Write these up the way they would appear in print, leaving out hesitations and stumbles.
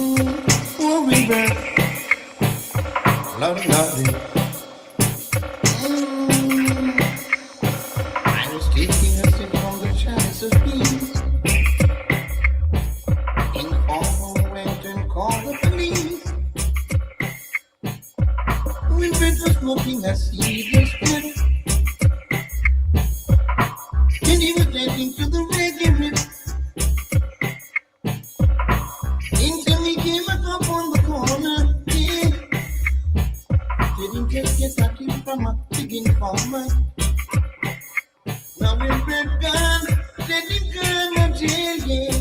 Oh, river, Lord, Lord. I was taking a sip from the chalice of peace. Informer went and called the police. Wilfred was smoking a seedless split. And he was dancing to the reggae rip. Until he came up on the corner. Yeah. Didn't just get a tip from a big informer. Now Wilfred gone, let him go to jail, yeah.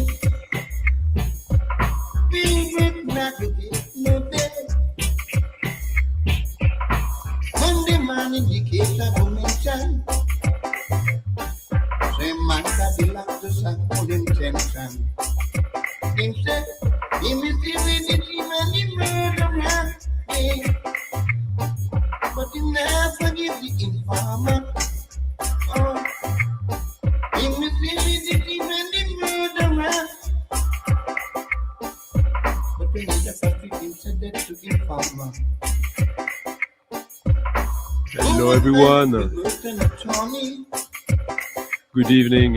Wilfred not to get no bed. Monday morning he came to the mention. Same man that he loved to suck full intention. Him said, he misleading the team and he murderer, yeah. But he never forgive the informer. Oh, he misleading the team and the murderer. But when he just treat him, said that to informer. Hello everyone. Good evening.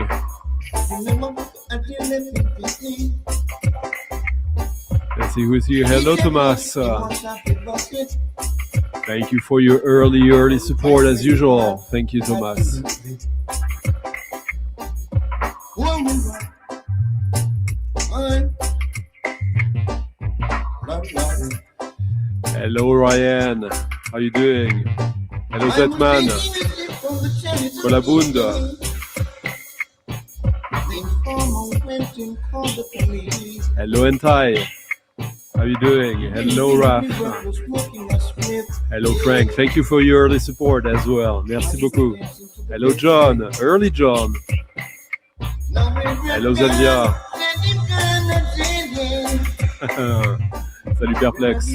Let's see who's here. Hello Thomas. Thank you for your early support as usual. Thank you Thomas. Hello Ryan. How you doing? Hello Zetman. Kolabunda. Hello Entai. How you doing? Hello Raf. Hello Frank. Thank you for your early support as well. Merci beaucoup. Hello John. Early John. Hello Zalia. Salut Perplex.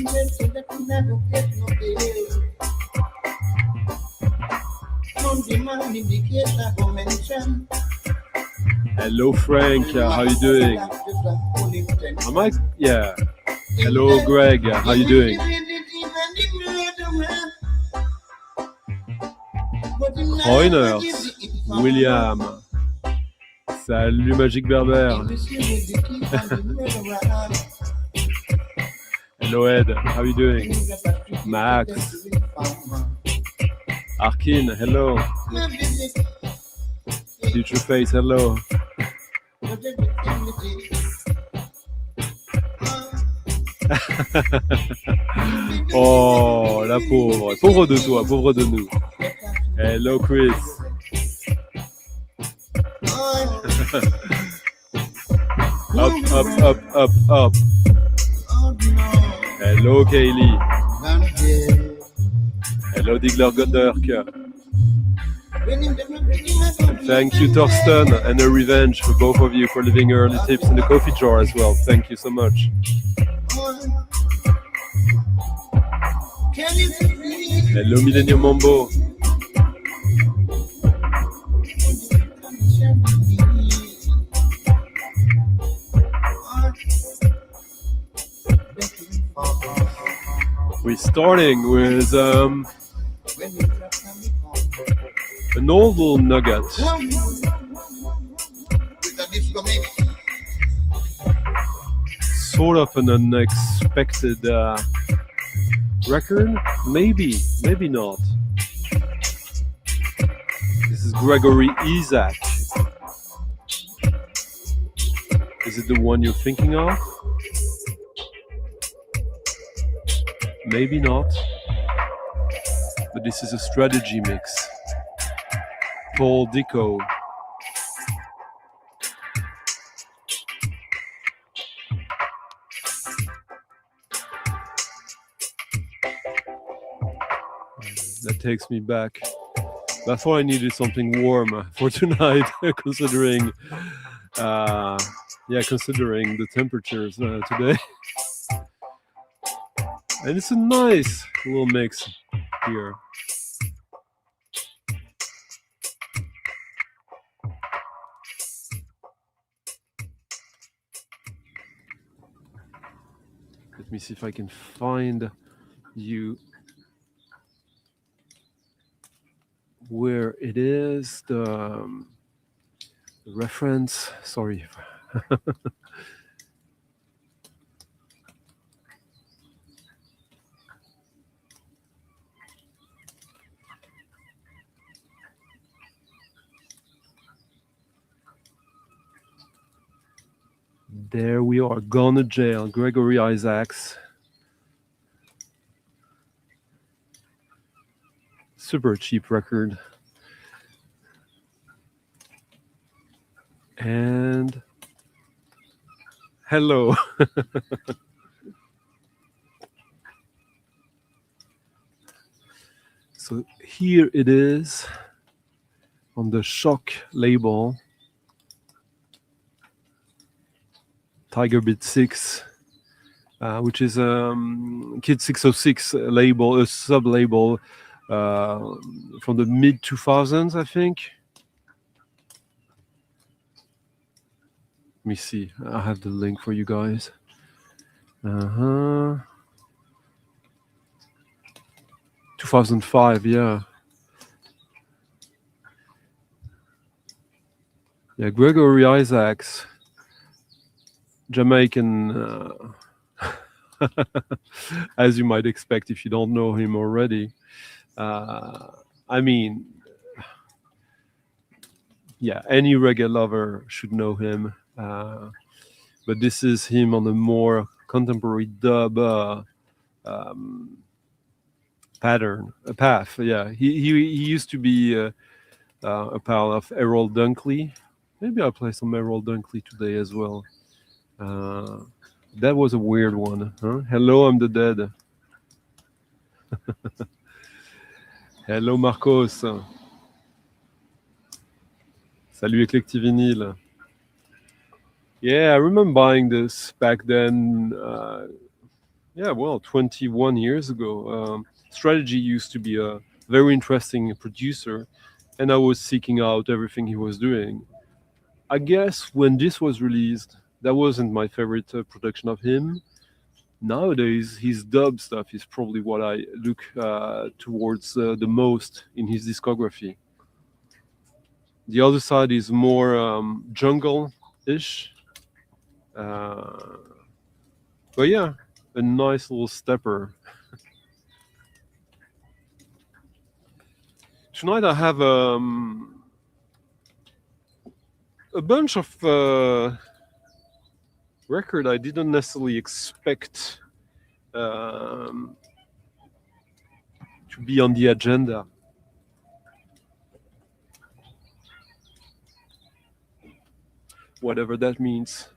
Hello Frank, how you doing? Am I? Yeah. Hello Greg, how you doing? Reynolds, William. Salut Magic Berber. Hello Ed, how you doing? Max. Arkin, hello. Future Face, hello. Oh, la pauvre. Pauvre de toi, pauvre de nous. Hello Chris. Up. Hello Kaylee. Hello Digler Goddurk. Thank you Torsten and a revenge for both of you for leaving early tips in the coffee jar as well. Thank you so much. Hello Millennium Mambo. We're starting with an old little nugget. Sort of an unexpected record? Maybe not. This is Gregory Isaacs. Is it the one you're thinking of? Maybe not. But this is a strategy mix. Paul Dico. That takes me back. I thought I needed something warm for tonight, considering the temperatures today. And it's a nice little mix here. Let me see if I can find you where it is, the reference. Sorry. There we are, Gone to Jail, Gregory Isaacs. Super cheap record. And hello. So here it is on the Shock label, Tiger Beat 6, which is Kid 606 label, a sub-label from the mid-2000s, I think. Let me see. I have the link for you guys. 2005, yeah. Yeah, Gregory Isaacs, Jamaican, as you might expect if you don't know him already. I mean, yeah, any reggae lover should know him. But this is him on a more contemporary dub path. Yeah, he used to be a pal of Errol Dunkley. Maybe I'll play some Errol Dunkley today as well. That was a weird one, huh? Hello, I'm the Dead. Hello, Marcos. Salut, Eclectic Vinyl. Yeah, I remember buying this back then. Yeah, well, 21 years ago. Strategy used to be a very interesting producer, and I was seeking out everything he was doing. I guess when this was released, that wasn't my favorite production of him. Nowadays, his dub stuff is probably what I look towards the most in his discography. The other side is more jungle-ish. But yeah, a nice little stepper. Tonight I have a bunch of record I didn't necessarily expect to be on the agenda. Whatever that means.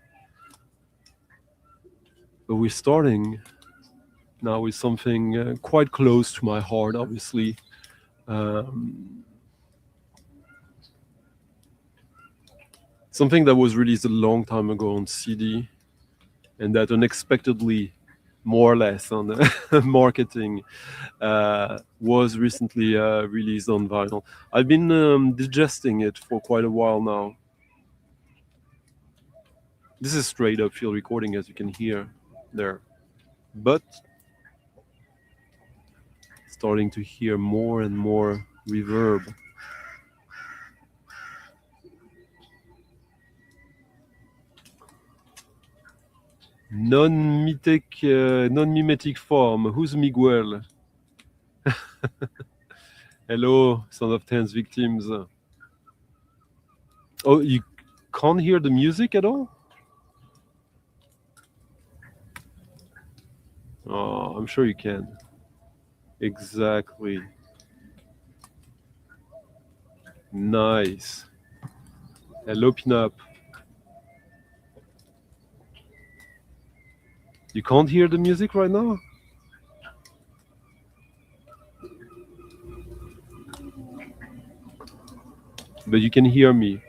But we're starting now with something quite close to my heart, obviously. Something that was released a long time ago on CD, and that unexpectedly, more or less on the marketing, was recently released on vinyl. I've been digesting it for quite a while now. This is straight up field recording, as you can hear there, but starting to hear more and more reverb. Non-mimetic form. Who's Miguel? Hello, Son of Ten's victims. Oh, you can't hear the music at all? Oh, I'm sure you can. Exactly. Nice. Hello, Pinup. You can't hear the music right now? But you can hear me.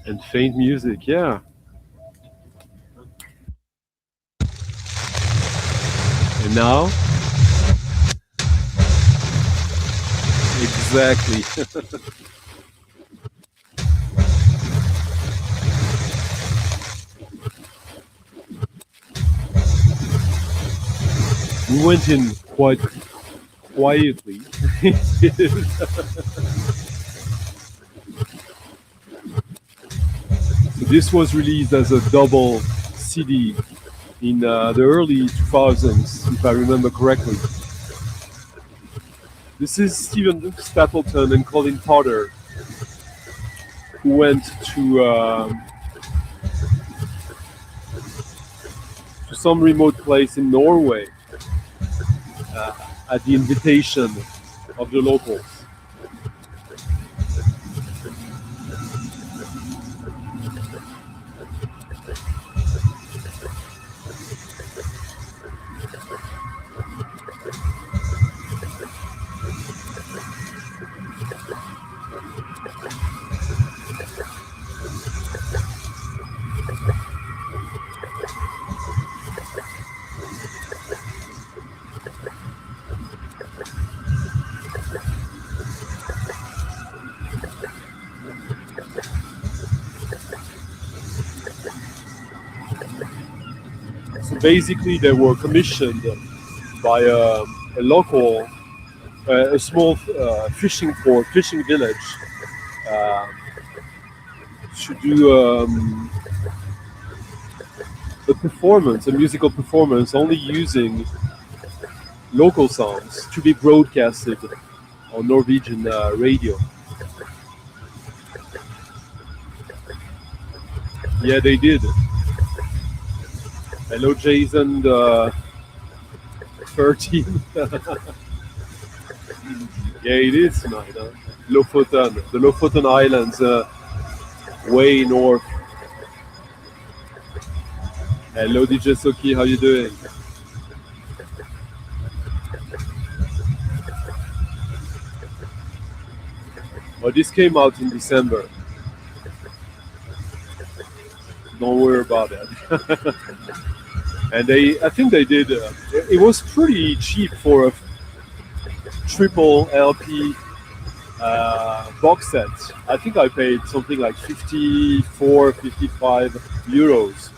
And faint music, yeah. And now, exactly. We went in quite quietly. So this was released as a double CD in the early 2000s, if I remember correctly. This is Stephen Stapleton and Colin Potter, who went to some remote place in Norway at the invitation of the locals. So basically, they were commissioned by a local, a small fishing port, fishing village, to do a performance, a musical performance, only using local songs to be broadcasted on Norwegian radio. Yeah, they did. Hello, Jason, 13. Yeah, it is tonight. Huh? Lofoten, the Lofoten Islands, way north. Hello, DJ Soki, how you doing? Well, this came out in December. Don't worry about it. And I think they did. It was pretty cheap for a triple LP box set. I think I paid something like 54, 55 euros.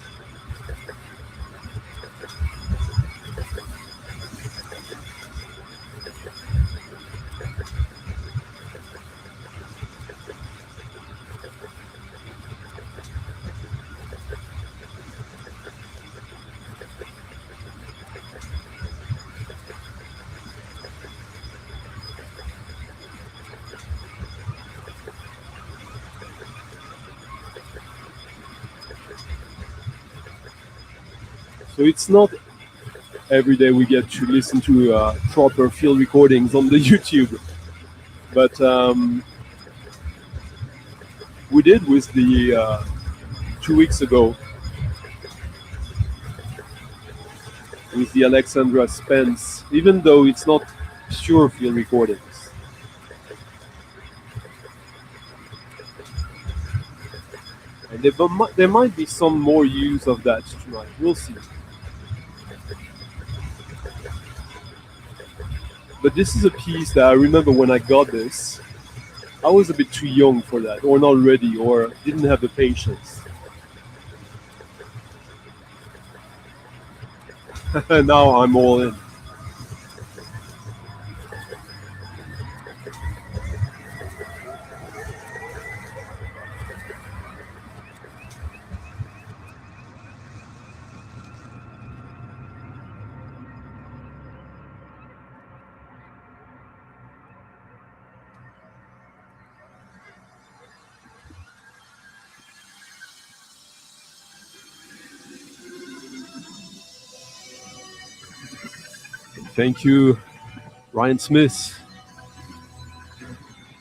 So it's not every day we get to listen to proper field recordings on the YouTube, but we did with the 2 weeks ago with the Alexandra Spence, even though it's not pure field recordings. And there might be some more use of that tonight. We'll see. But this is a piece that I remember when I got this, I was a bit too young for that, or not ready, or didn't have the patience. Now I'm all in. Thank you, Ryan Smith,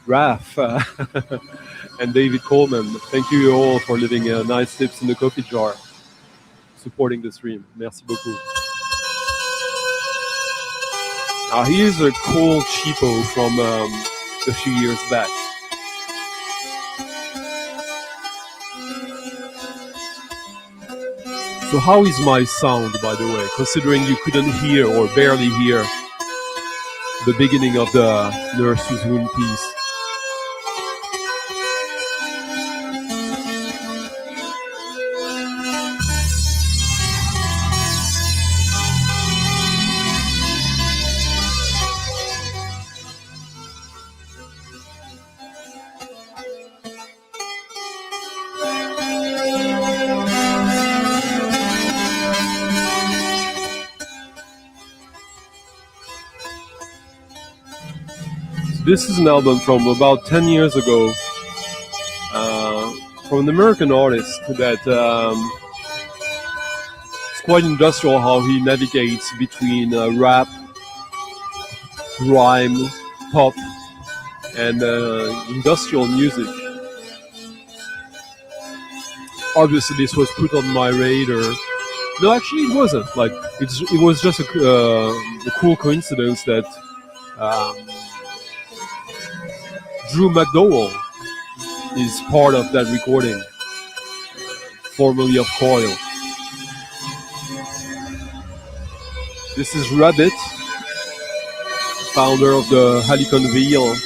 Raph, and David Coleman. Thank you all for leaving nice tips in the coffee jar, supporting the stream. Merci beaucoup. Now here's a cool cheapo from a few years back. So how is my sound, by the way, considering you couldn't hear or barely hear the beginning of the Nurse's Wound piece? This is an album from about 10 years ago, from an American artist that it's quite industrial how he navigates between rap, rhyme, pop, and industrial music. Obviously, this was put on my radar. No, actually, it wasn't. Like, it was just a cool coincidence that Drew McDowell is part of that recording, formerly of Coil. This is Rabbit, founder of the Haliconville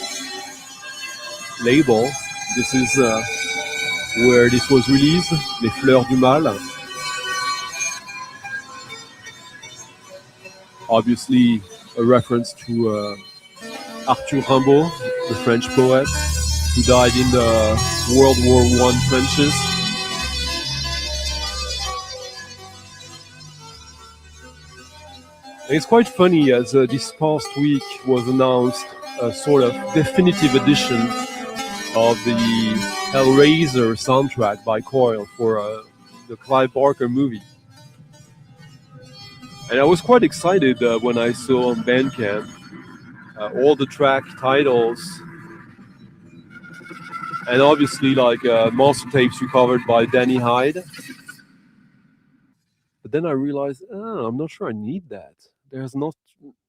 label. This is where this was released, Les Fleurs du Mal. Obviously, a reference to Arthur Rimbaud, the French poet, who died in the World War I trenches. And it's quite funny as this past week was announced a sort of definitive edition of the Hellraiser soundtrack by Coil for the Clive Barker movie. And I was quite excited when I saw on Bandcamp all the track titles, and obviously like master tapes recovered by Danny Hyde. But then I realized, I'm not sure I need that. There's not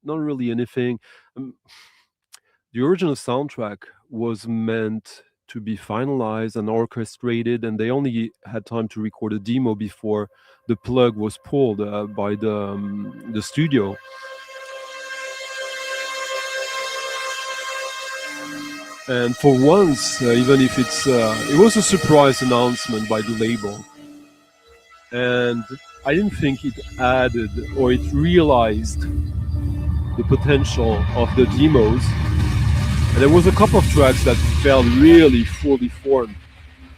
really anything. The original soundtrack was meant to be finalized and orchestrated, and they only had time to record a demo before the plug was pulled by the studio. And for once, even if it was a surprise announcement by the label, and I didn't think it added or it realized the potential of the demos. And there was a couple of tracks that felt really fully formed,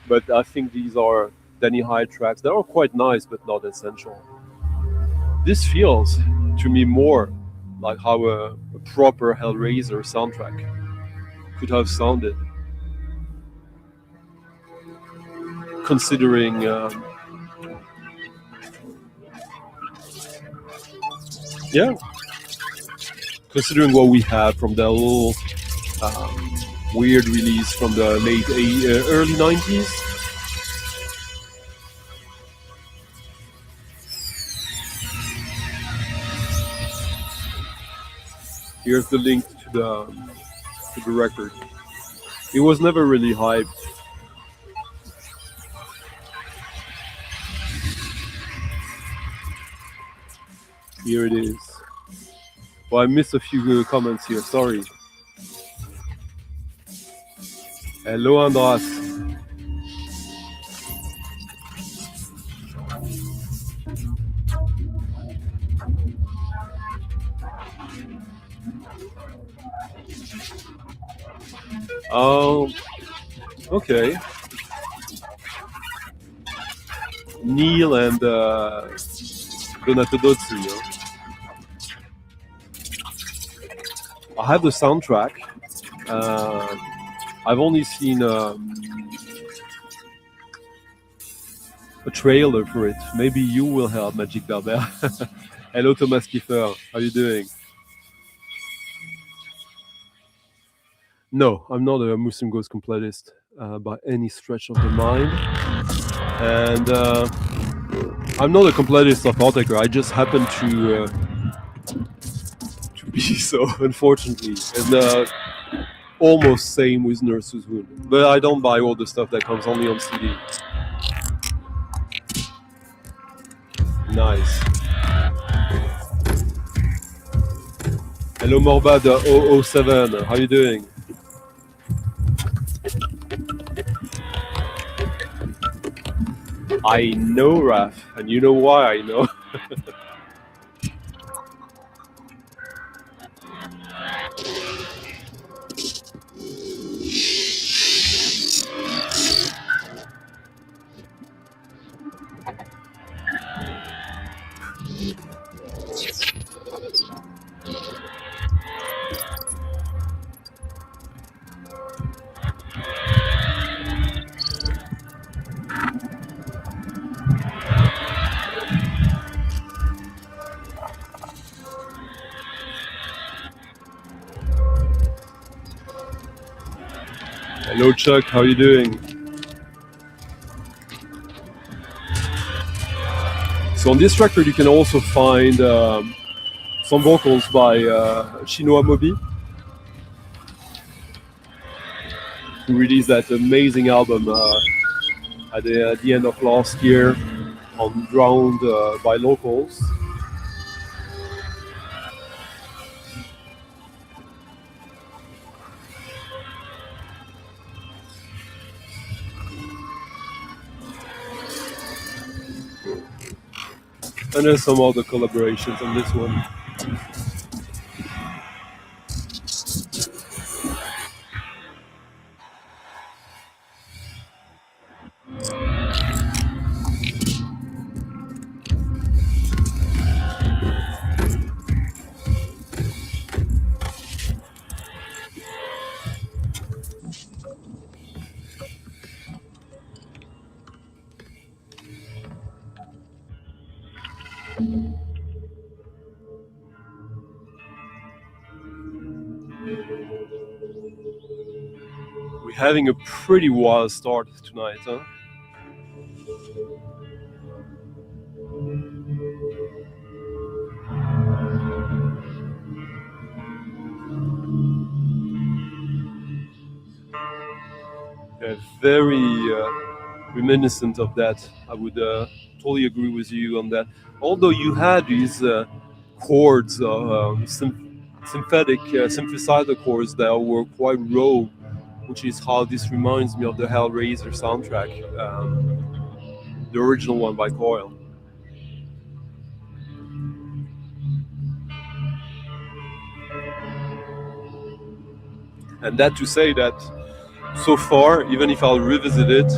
but I think these are Danny Hyde tracks. They are quite nice, but not essential. This feels to me more like how a proper Hellraiser soundtrack could have sounded, considering considering what we have from the little weird release from the early 90s. Here's the link to the record. It was never really hyped. Here it is. Well, I missed a few comments here, sorry. Hello, Andras. Oh, okay. Neil and Donato Dozzi. I have the soundtrack. I've only seen a trailer for it. Maybe you will help, Magic Berber. Hello, Thomas Kiefer. How are you doing? No, I'm not a Muslim Ghost completist by any stretch of the mind. And I'm not a completist of Autechre. I just happen to be so, unfortunately. And almost same with Nurse's Wound. But I don't buy all the stuff that comes only on CD. Nice. Hello Morbad 007, how you doing? I know Raf, and you know why I know. Hello Chuck, how you doing? So on this record you can also find some vocals by Chinua Mobi, who released that amazing album at the end of last year on Drowned by Locals. And there's some other collaborations on this one. We're having a pretty wild start tonight, huh? Yeah, very reminiscent of that. I would totally agree with you on that. Although you had these chords, synthetic synthesizer chords that were quite raw, which is how this reminds me of the Hellraiser soundtrack, the original one by Coil. And that to say that so far, even if I'll revisit it,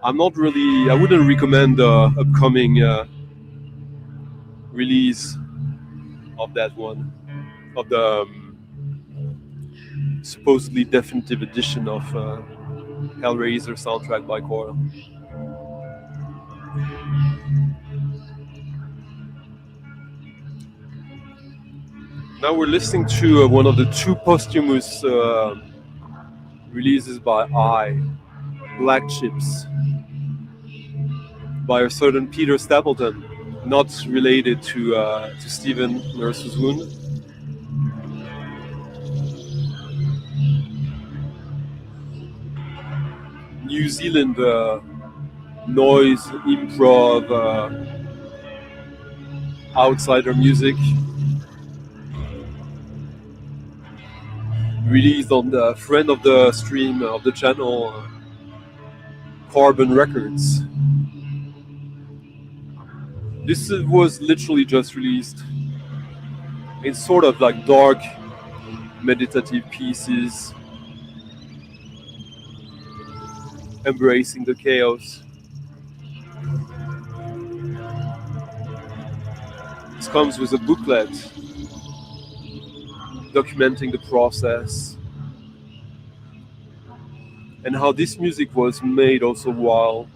I wouldn't recommend the upcoming release of that one, of the supposedly definitive edition of Hellraiser soundtrack by Coil. Now we're listening to one of the two posthumous releases by Black Chips, by a certain Peter Stapleton, not related to Stephen Nurse's Wound. New Zealand noise, improv, outsider music, released on the friend of the stream of the channel, Carbon Records. This was literally just released. It's sort of like dark, meditative pieces, embracing the chaos. This comes with a booklet documenting the process and how this music was made also while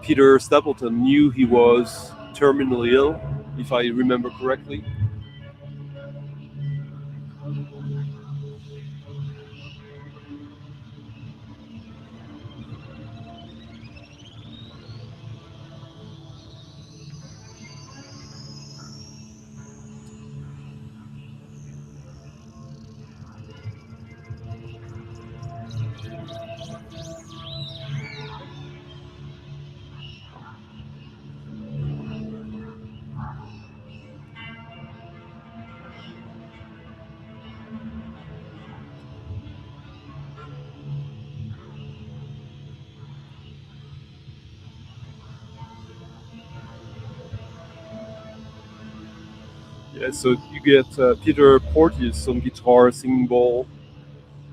Peter Stapleton knew he was terminally ill, if I remember correctly. Yeah, so you get Peter Porteous on guitar, singing bowl,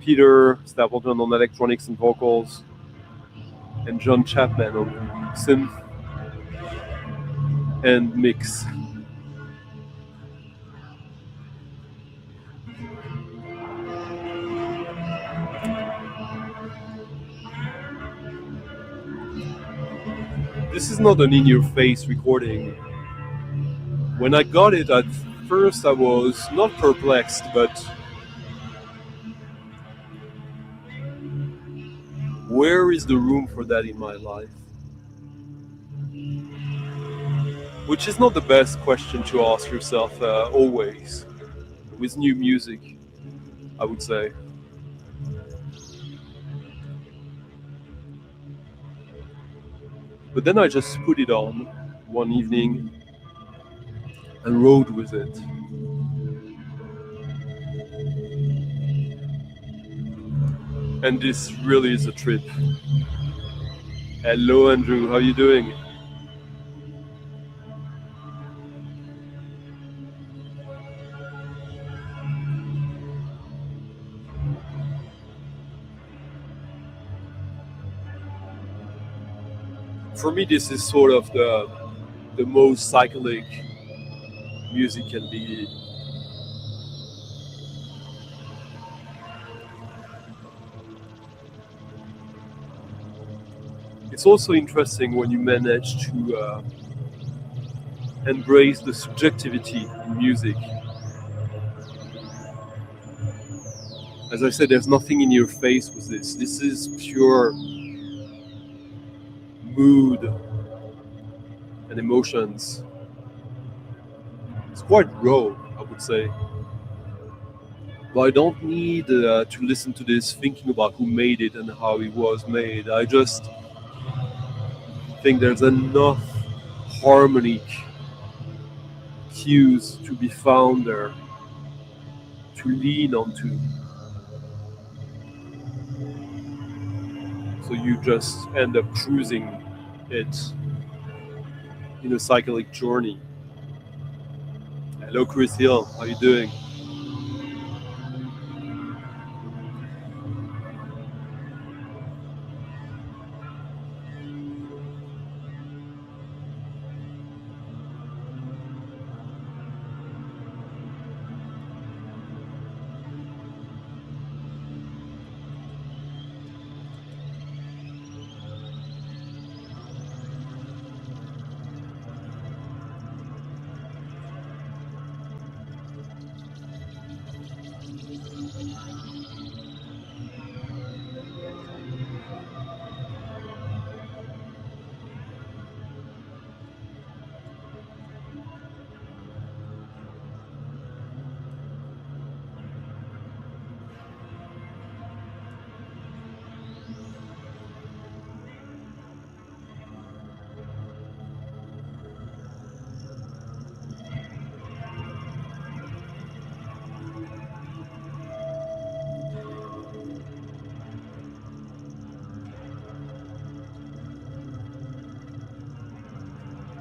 Peter Stapleton on electronics and vocals, and John Chapman on synth and mix. This is not an in-your-face recording. When I got it at first, I was not perplexed, but where is the room for that in my life? Which is not the best question to ask yourself always with new music, I would say. But then I just put it on one evening and rode with it. And this really is a trip. Hello, Andrew. How are you doing? For me, this is sort of the most psychedelic music can be. It's also interesting when you manage to embrace the subjectivity in music. As I said, there's nothing in your face with this. This is pure mood and emotions. It's quite raw, I would say. But I don't need to listen to this thinking about who made it and how it was made. I just think there's enough harmonic cues to be found there to lean onto. So you just end up cruising it in a psychedelic journey. Hello, Chris Hill. How you doing?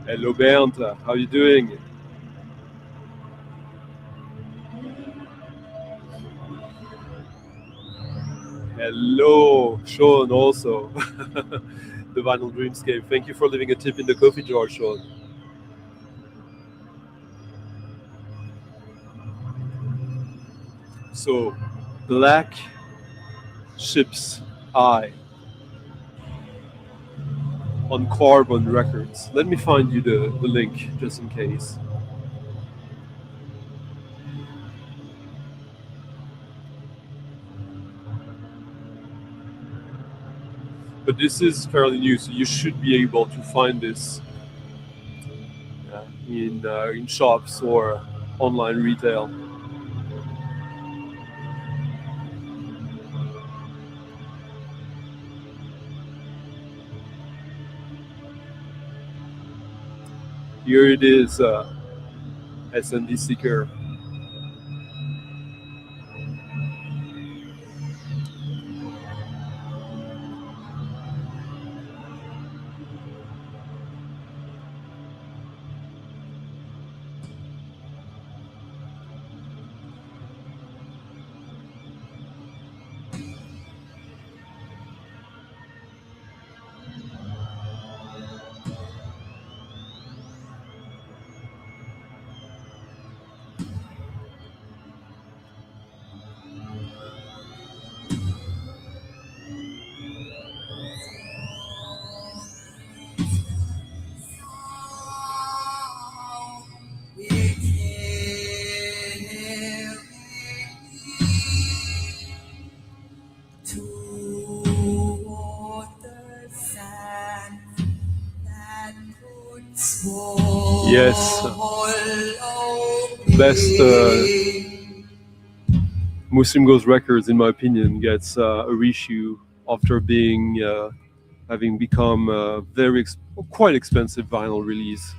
Hello, Bernd. How you doing? Hello, Sean. Also, the Vinyl Dreamscape. Thank you for leaving a tip in the coffee jar, Sean. So, Black Ship's Eye on Carbon Records. Let me find you the link just in case. But this is fairly new, so you should be able to find this in shops or online retail. Here it is, SND Seeker. Yes, best Muslim Ghost Records, in my opinion, gets a reissue after being having become a quite expensive vinyl release.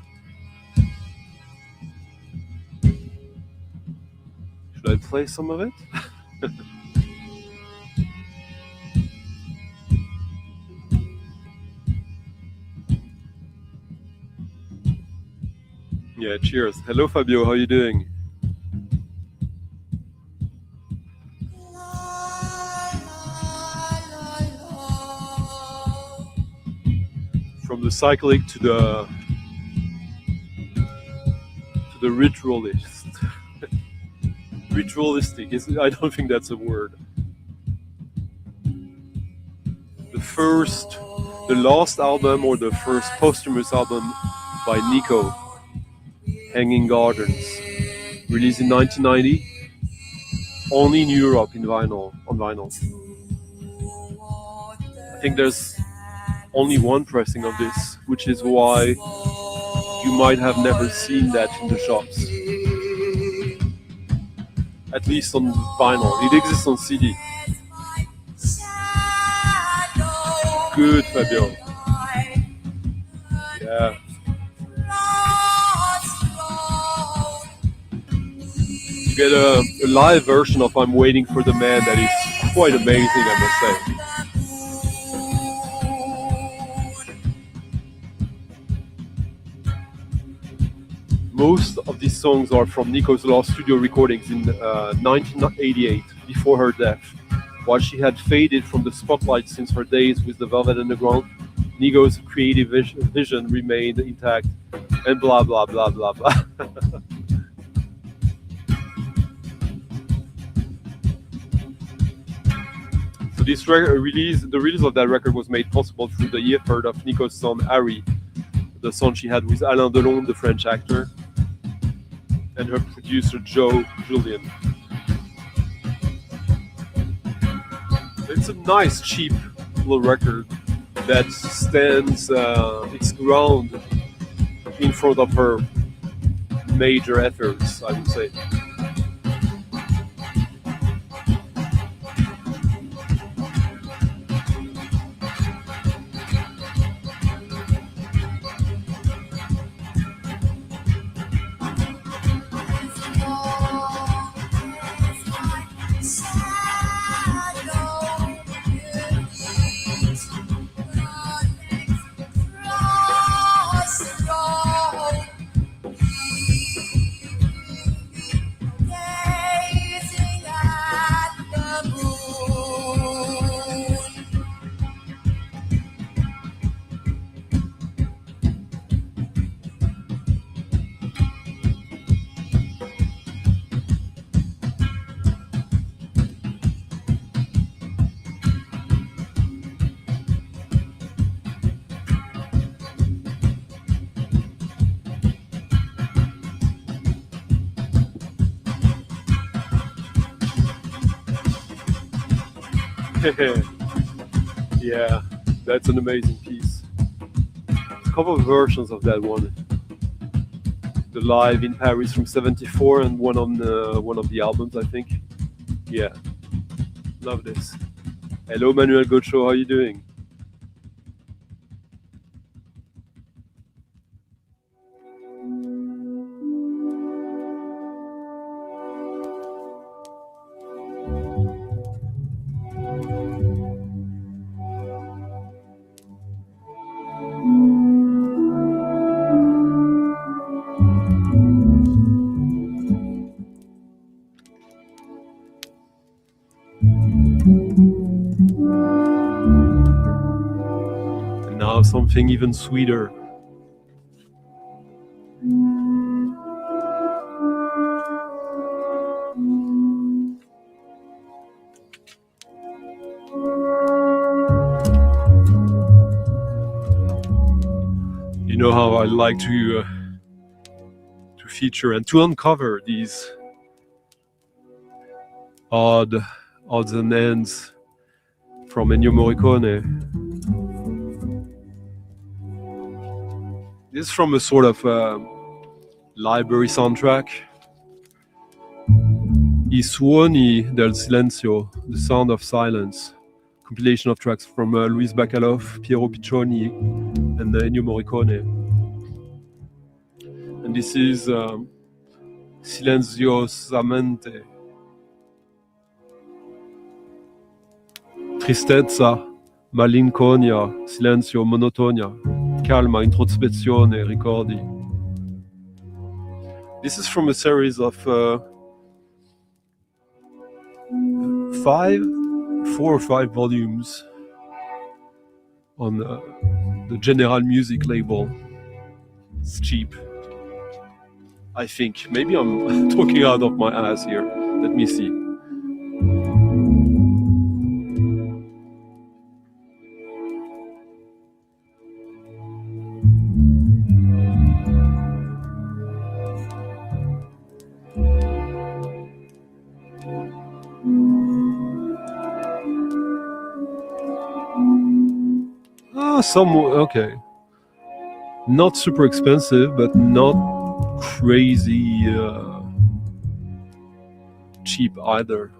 Should I play some of it? Yeah, cheers. Hello, Fabio. How are you doing? From the cyclic to the ritualist. Ritualistic. I don't think that's a word. The last album or the first posthumous album by Nico, Hanging Gardens, released in 1990, only in Europe on vinyl. I think there's only one pressing of this, which is why you might have never seen that in the shops. At least on vinyl. It exists on CD. Good, Fabio. Yeah. You get a live version of I'm Waiting for the Man that is quite amazing, I must say. Most of these songs are from Nico's last studio recordings in 1988, before her death. While she had faded from the spotlight since her days with the Velvet Underground, Nico's creative vision remained intact, and blah blah blah blah blah. So the release of that record was made possible through the effort of Nico's son Harry, the son she had with Alain Delon, the French actor, and her producer Joe Julian. It's a nice, cheap little record that stands its ground in front of her major efforts, I would say. Yeah, that's an amazing piece. A couple of versions of that one. The live in Paris from '74 and one on one of the albums, I think. Yeah, love this. Hello, Manuel Gocho, how are you doing? Something even sweeter. You know how I like to feature and to uncover these odds and ends from Ennio Morricone. This is from a sort of library soundtrack. I suoni del silenzio, the sound of silence. Compilation of tracks from Luis Bacalov, Piero Piccioni, and Ennio Morricone. And this is Silenziosamente. Tristezza, malinconia, silenzio, monotonia, calma, introspezione, ricordi. This is from a series of 4 or 5 volumes on the General Music label. It's cheap, I think. Maybe I'm talking out of my ass here. Let me see. Okay. Not super expensive, but not crazy cheap either.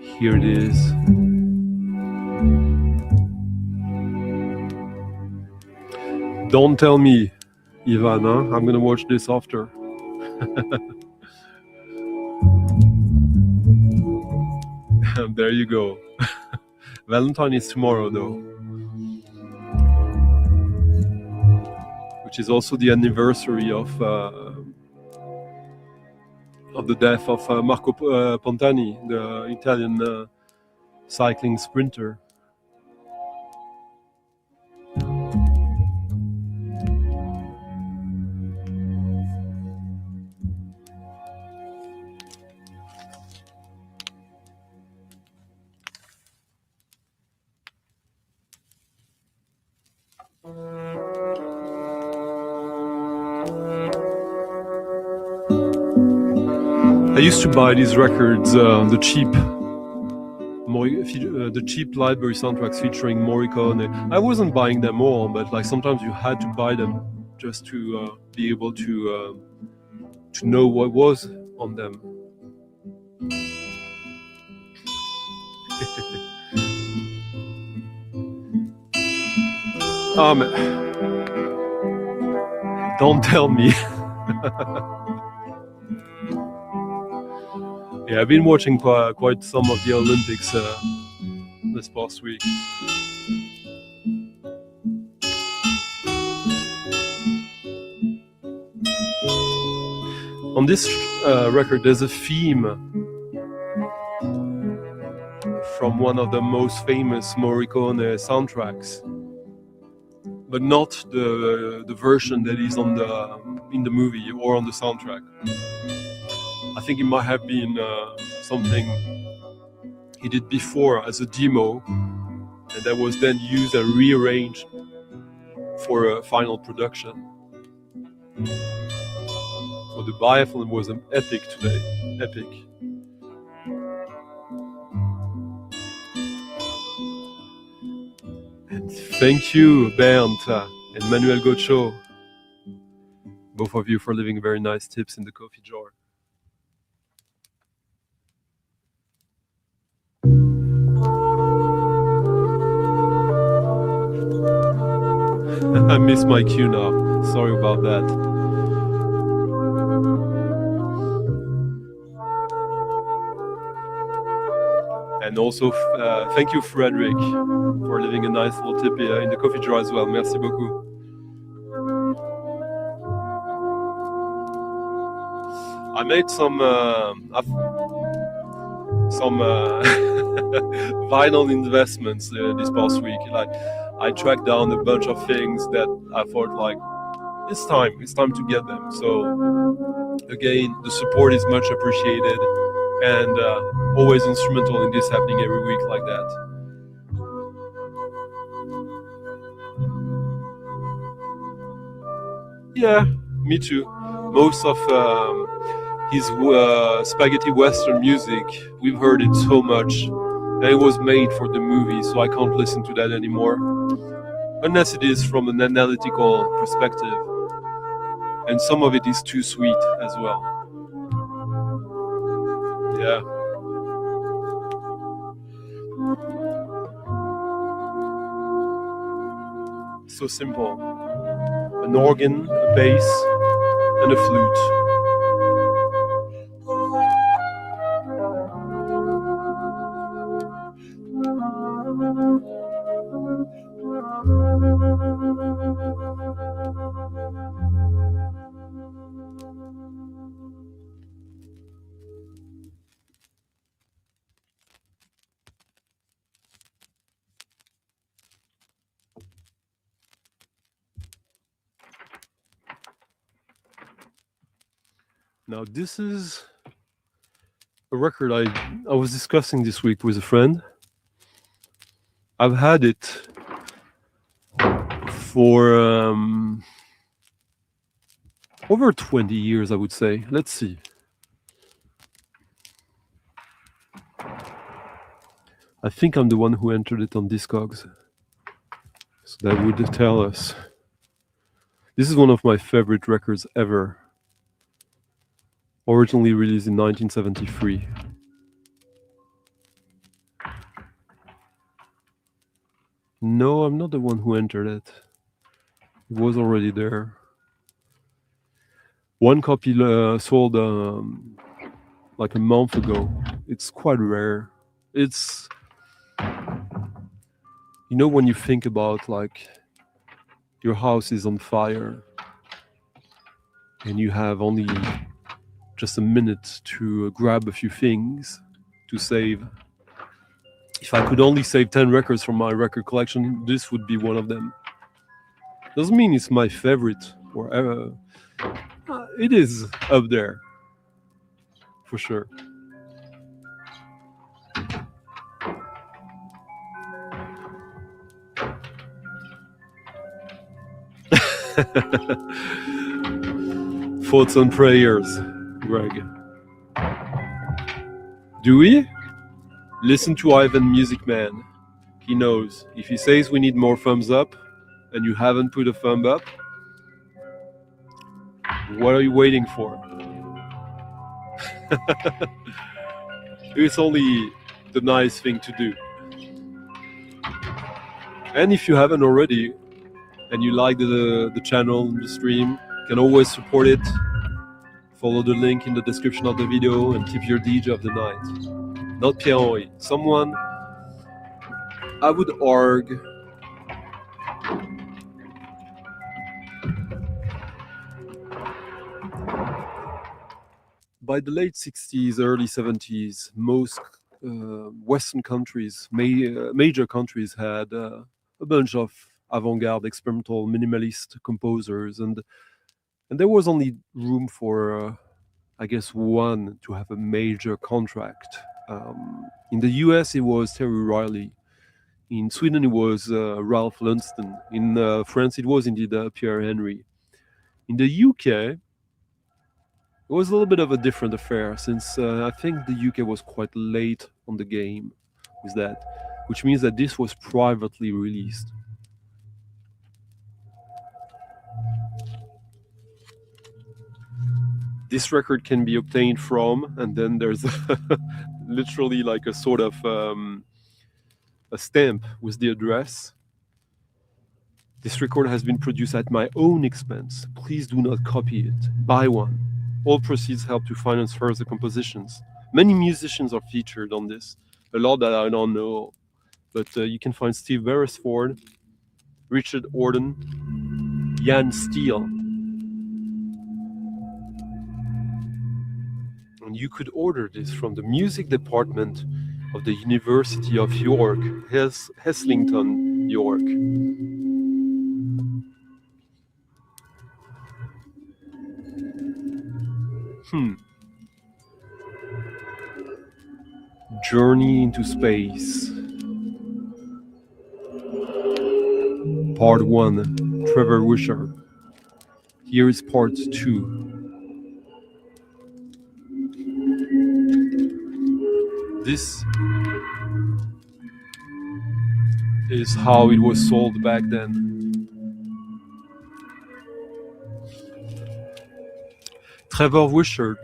Here it is. Don't tell me, Ivan, huh? I'm gonna watch this after. There you go. Valentine is tomorrow, though, which is also the anniversary of the death of Marco Pantani, the Italian cycling sprinter. I used to buy these records, the cheap library soundtracks featuring Morricone. I wasn't buying them all, but like sometimes you had to buy them just to be able to know what was on them. Don't tell me. Yeah, I've been watching quite some of the Olympics this past week. On this record, there's a theme from one of the most famous Morricone soundtracks, but not the version that is in the movie or on the soundtrack. I think it might have been something he did before as a demo, and that was then used and rearranged for a final production. So the biathlon was an epic today. Epic. And thank you, Bernd and Manuel Gocho, both of you, for leaving very nice tips in the coffee jar. I missed my cue now. Sorry about that. And also, thank you, Frederick, for leaving a nice little tip in the coffee jar as well. Merci beaucoup. I made some vinyl investments this past week. Like, I tracked down a bunch of things that I thought like, it's time to get them. So again, the support is much appreciated, and always instrumental in this happening every week like that. Yeah, me too. Most of his spaghetti western music, we've heard it so much And it was made for the movie, so I can't listen to that anymore. Unless it is from an analytical perspective. And some of it is too sweet as well. Yeah. So simple. An organ, a bass, and a flute. Now this is a record I was discussing this week with a friend. I've had it for over 20 years, I would say. Let's see. I think I'm the one who entered it on Discogs. So that would tell us. This is one of my favorite records ever. Originally released in 1973. No, I'm not the one who entered it. It was already there. One copy sold like a month ago. It's quite rare. It's, you know, when you think about like your house is on fire and you have only just a minute to grab a few things to save. If I could only save 10 records from my record collection, this would be one of them. Doesn't mean it's my favorite or it is up there for sure. Thoughts and prayers, Greg. Dewey? Listen to Ivan Music Man. He knows. If he says we need more thumbs up and you haven't put a thumb up, what are you waiting for? It's only the nice thing to do. And if you haven't already and you like the channel, the stream, you can always support it. Follow the link in the description of the video and keep your DJ of the night. Not Pierre-Henri. Someone, I would argue, by the late 60s, early 70s, most Western countries, major countries had a bunch of avant-garde, experimental, minimalist composers, and there was only room for, I guess, one to have a major contract. In the US, it was Terry Riley. In Sweden, it was Ralph Lunston. In France, it was indeed Pierre Henry. In the UK, it was a little bit of a different affair, since I think the UK was quite late on the game with that, which means that this was privately released. This record can be obtained from, and then there's literally like a sort of a stamp with the address. This record has been produced at my own expense. Please do not copy it. Buy one. All proceeds help to finance further compositions. Many musicians are featured on this. A lot that I don't know. But you can find Steve Beresford, Richard Orden, Jan Steele. And you could order this from the music department of the University of York, Heslington, York. Journey into Space. Part 1, Trevor Wishart. Here is Part 2. This is how it was sold back then. Trevor Wishart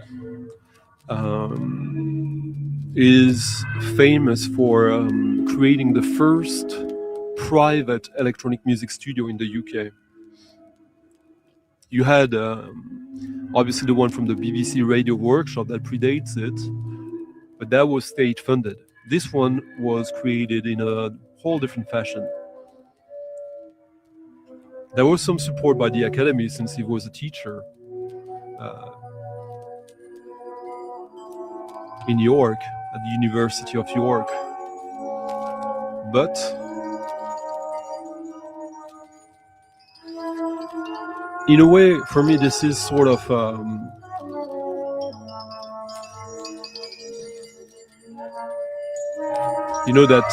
is famous for creating the first private electronic music studio in the UK. You had obviously the one from the BBC Radio Workshop that predates it, but that was state funded. This one was created in a whole different fashion. There was some support by the academy since he was a teacher in York, at the University of York. But in a way, for me, this is sort of you know, that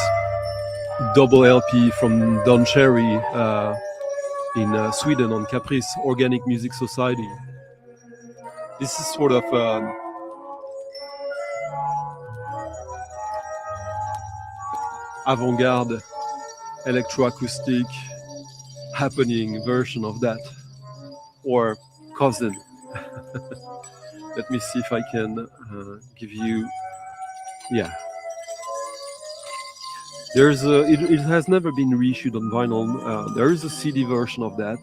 double LP from Don Cherry in Sweden on Caprice, Organic Music Society. This is sort of avant-garde electroacoustic happening version of that, or cousin. Let me see if I can give you, yeah. There's a, it has never been reissued on vinyl. There is a CD version of that.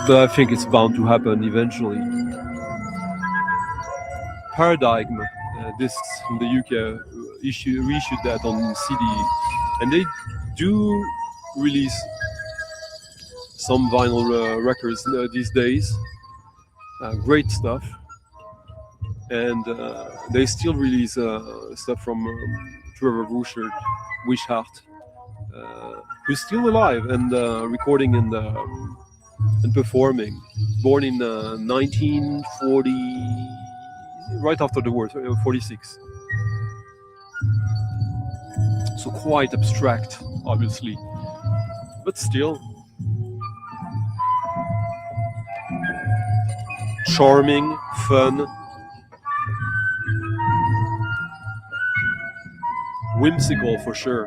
But I think it's bound to happen eventually. Paradigm discs from the UK reissued that on CD, and they do release some vinyl records these days. Great stuff. And they still release stuff from Trevor Wishart, who's still alive and recording and performing. Born in 1940, right after the war, 46. So quite abstract, obviously, but still charming, fun, whimsical for sure.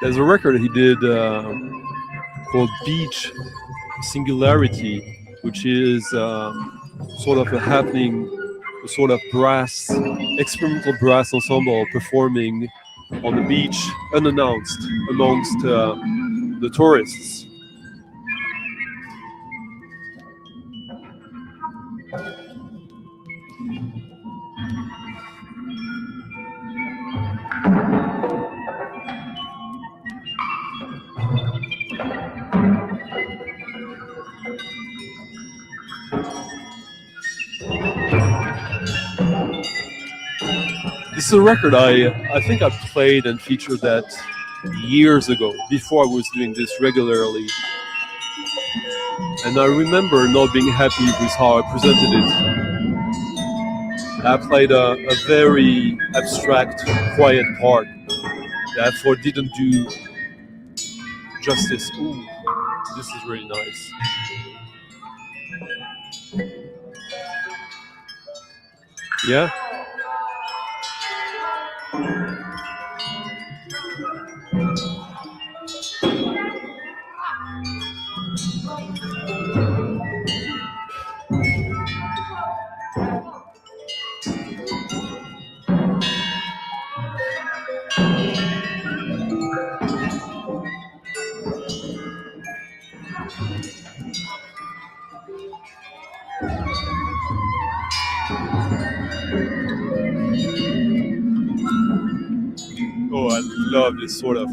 There's a record he did called Beach Singularity, which is sort of a happening, a sort of brass, experimental brass ensemble performing on the beach unannounced amongst the tourists. This is a record I think I played and featured that years ago, before I was doing this regularly. And I remember not being happy with how I presented it. I played a very abstract, quiet part that I thought didn't do justice. Ooh, this is really nice. Yeah? Oh, I love this sort of.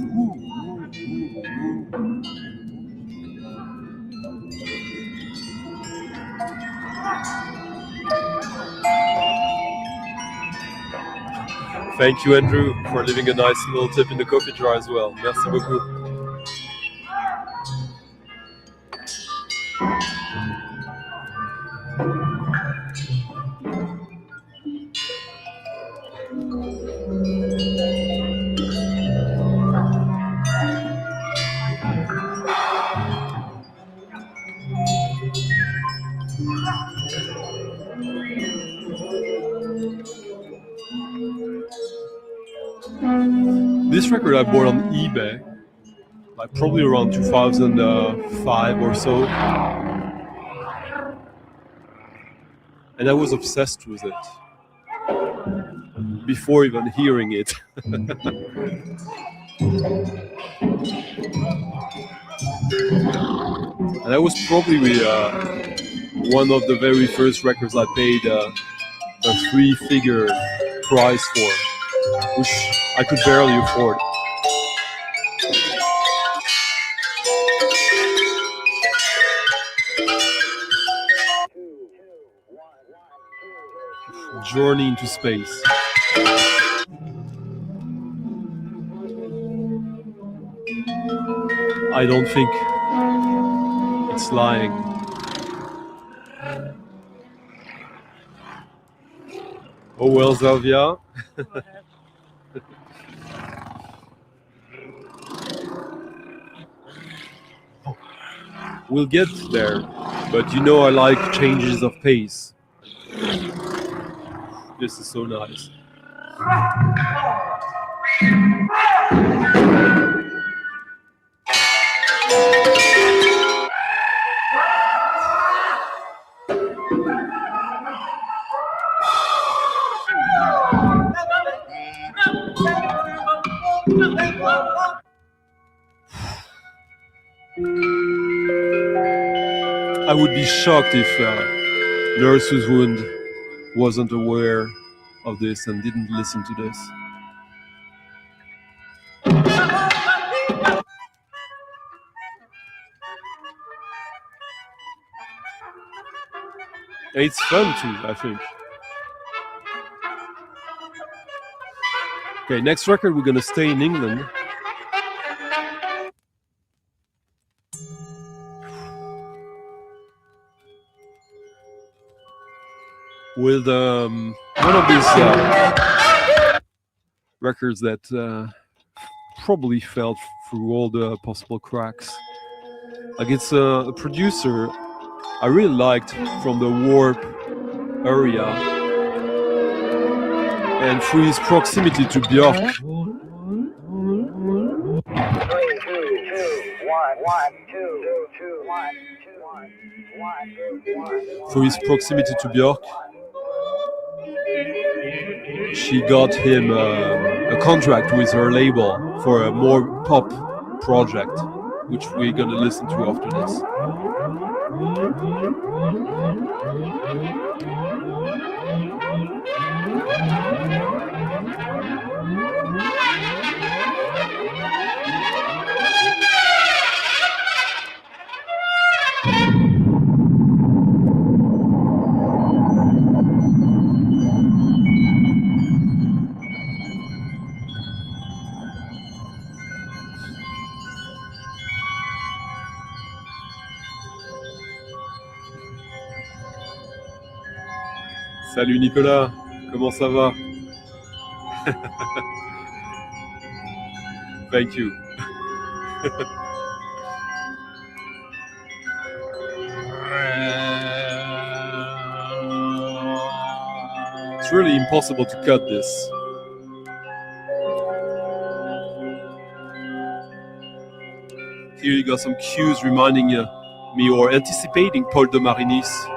Thank you, Andrew, for leaving a nice little tip in the coffee jar as well. Merci beaucoup. This record I bought on eBay, like probably around 2005 or so. And I was obsessed with it before even hearing it. And that was probably one of the very first records I paid a 3-figure price for, which I could barely afford. Journey into space. I don't think it's lying. Oh well, Xavier. We'll get there, but you know I like changes of pace. This is so nice. I would be shocked if Nurse's Wound wasn't aware of this and didn't listen to this. It's fun too, I think. Okay, next record we're gonna stay in England. With one of these records that probably fell through all the possible cracks. Like it's a producer I really liked from the Warp area, and through his proximity to Björk. Through his proximity to Björk, she got him a contract with her label for a more pop project, which we're gonna listen to after this. Salut Nicolas, comment ça va? Thank you. It's really impossible to cut this. Here you got some cues reminding me or anticipating Paul de Marinis.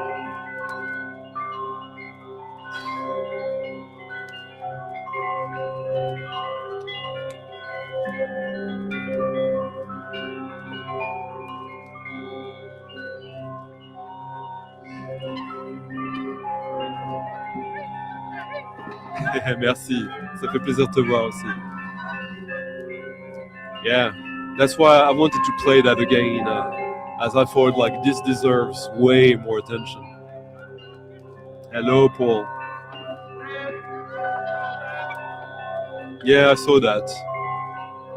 Merci, ça fait plaisir de te voir aussi. Yeah, that's why I wanted to play that again, as I thought like this deserves way more attention. Hello, Paul. Yeah, I saw that.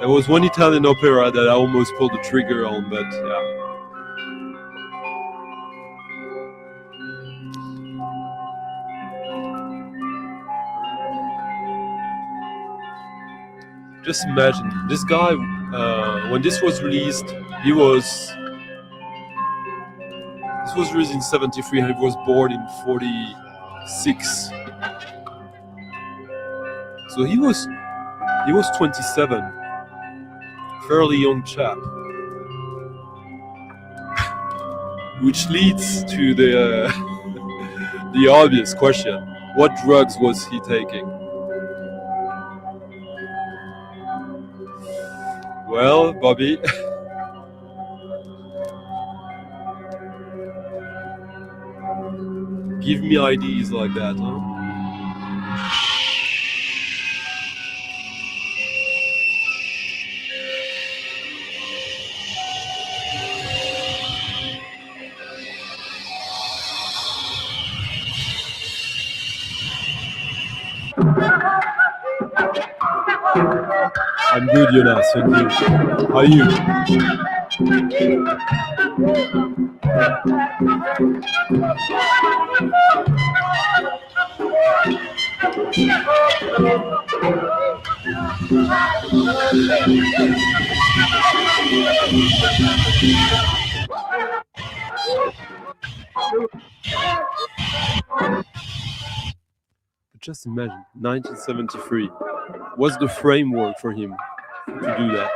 There was one Italian opera that I almost pulled the trigger on, but yeah. Just imagine this guy. When this was released, he was. This was released in '73, and he was born in '46. So he was 27, fairly young chap. Which leads to the the obvious question: what drugs was he taking? Well, Bobby, give me ideas like that, huh? I'm good, Jonas. Thank you. How are you? But just imagine, 1973. What's the framework for him to do that?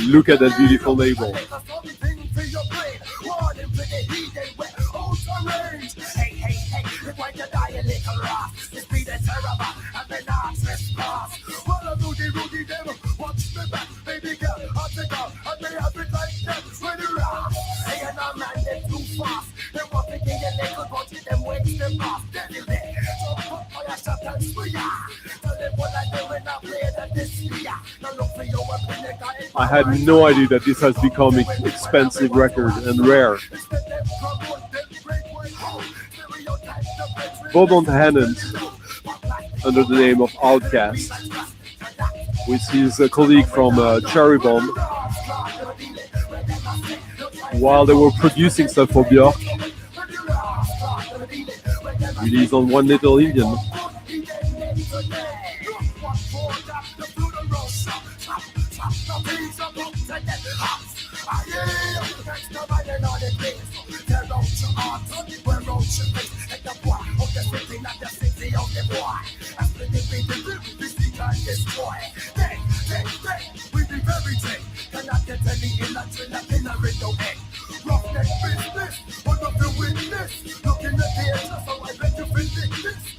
Look at that beautiful label. I had no idea that this has become an expensive record and rare. Bob Hannon, under the name of Outcast, with his colleague from Cherry Bomb, while they were producing stuff for Björk, released on One Little Indian.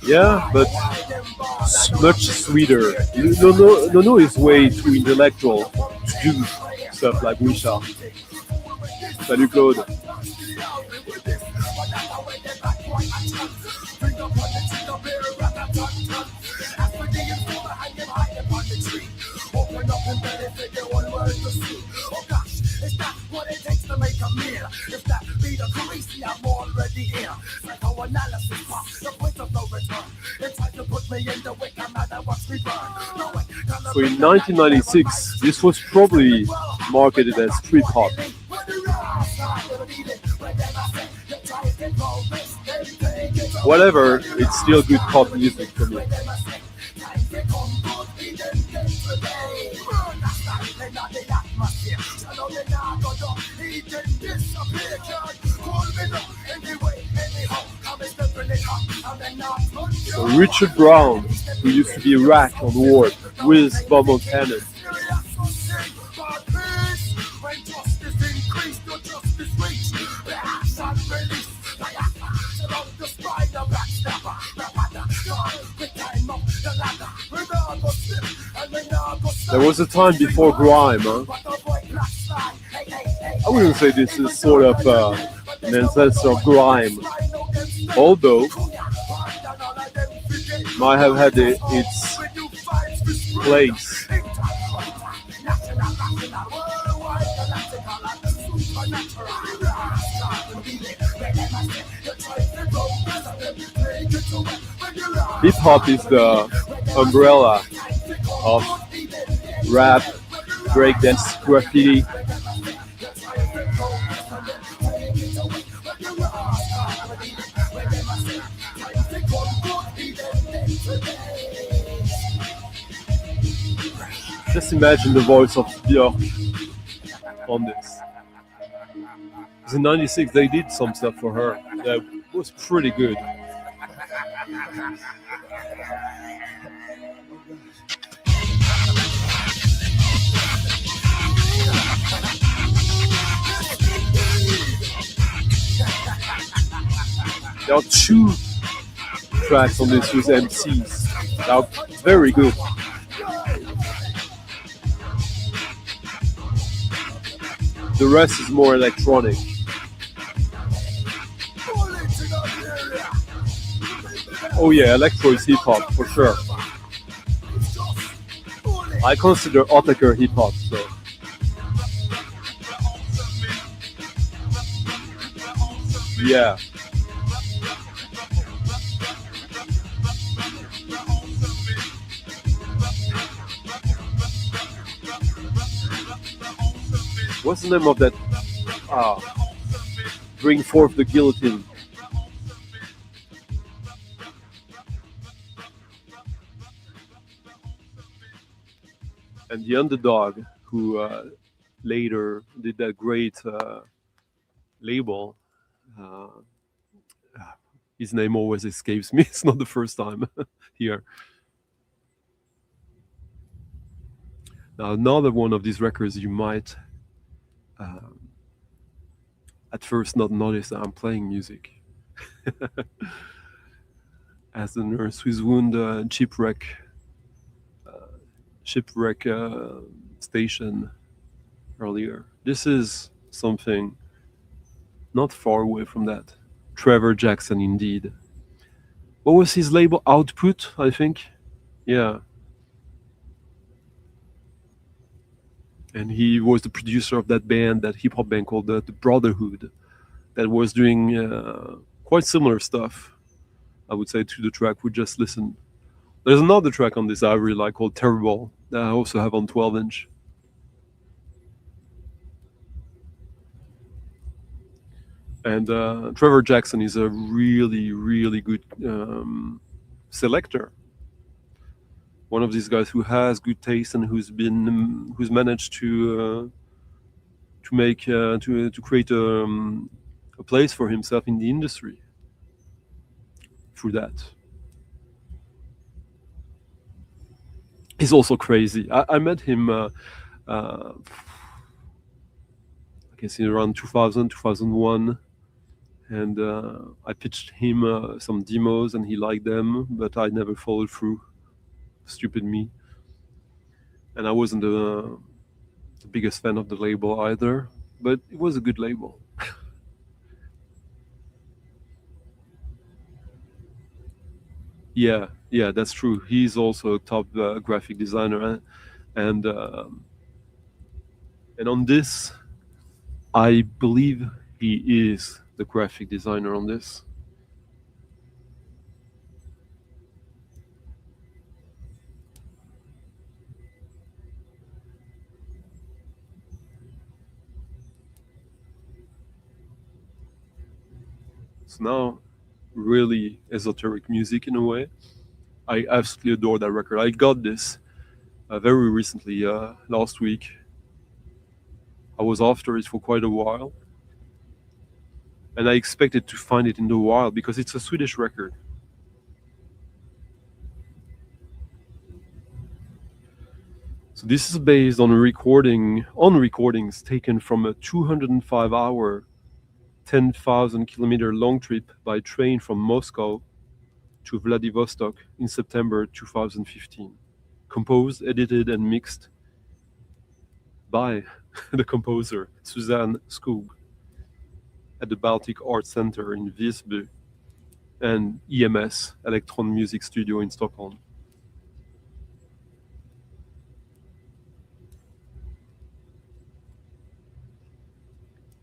Yeah, but much sweeter. No, is way too intellectual to do stuff like Wishart. Salut Claude. So in 1996, this was probably marketed as trip hop. Whatever, it's still good pop music for me. So Richard Brown, who used to be Rack on Ward, with Bob Hannon. There was a time before grime, huh? I wouldn't say this is sort of an ancestor of grime, although might have had its place. Hip hop is the umbrella of rap, breakdance, graffiti. Just imagine the voice of Björk on this. Because in '96 they did some stuff for her that was pretty good. There are 2 tracks on this with MCs. They are very good. The rest is more electronic. Oh yeah, Electro is hip hop for sure. I consider Otaker hip hop, so. Yeah. What's the name of that? Bring forth the guillotine. And the Underdog, who later did that great label. His name always escapes me. It's not the first time here. Now, another one of these records you might at first not notice that I'm playing music. As the Nurse with Wound shipwreck station earlier. This is something not far away from that. Trevor Jackson, indeed. What was his label? Output, I think. Yeah. And he was the producer of that band, that hip hop band called the Brotherhood, that was doing quite similar stuff, I would say, to the track we just listened. There's another track on this I really like called Terrible that I also have on 12-inch. And Trevor Jackson is a really, really good selector. One of these guys who has good taste and who's managed to create a place for himself in the industry through that. He's also crazy. I met him, I guess in around 2000, 2001. And I pitched him some demos and he liked them, but I never followed through. Stupid me. And I wasn't the biggest fan of the label either, but it was a good label. Yeah, that's true. He's also a top graphic designer, and on this, I believe he is the graphic designer on this. It's now really esoteric music in a way. I absolutely adore that record. I got this very recently, last week. I was after it for quite a while. And I expected to find it in the wild because it's a Swedish record. So this is based on recordings taken from a 205-hour, 10,000-kilometer long trip by train from Moscow to Vladivostok in September 2015. Composed, edited, and mixed by the composer Susanne Skog at the Baltic Art Center in Visby and EMS, Electron Music Studio in Stockholm.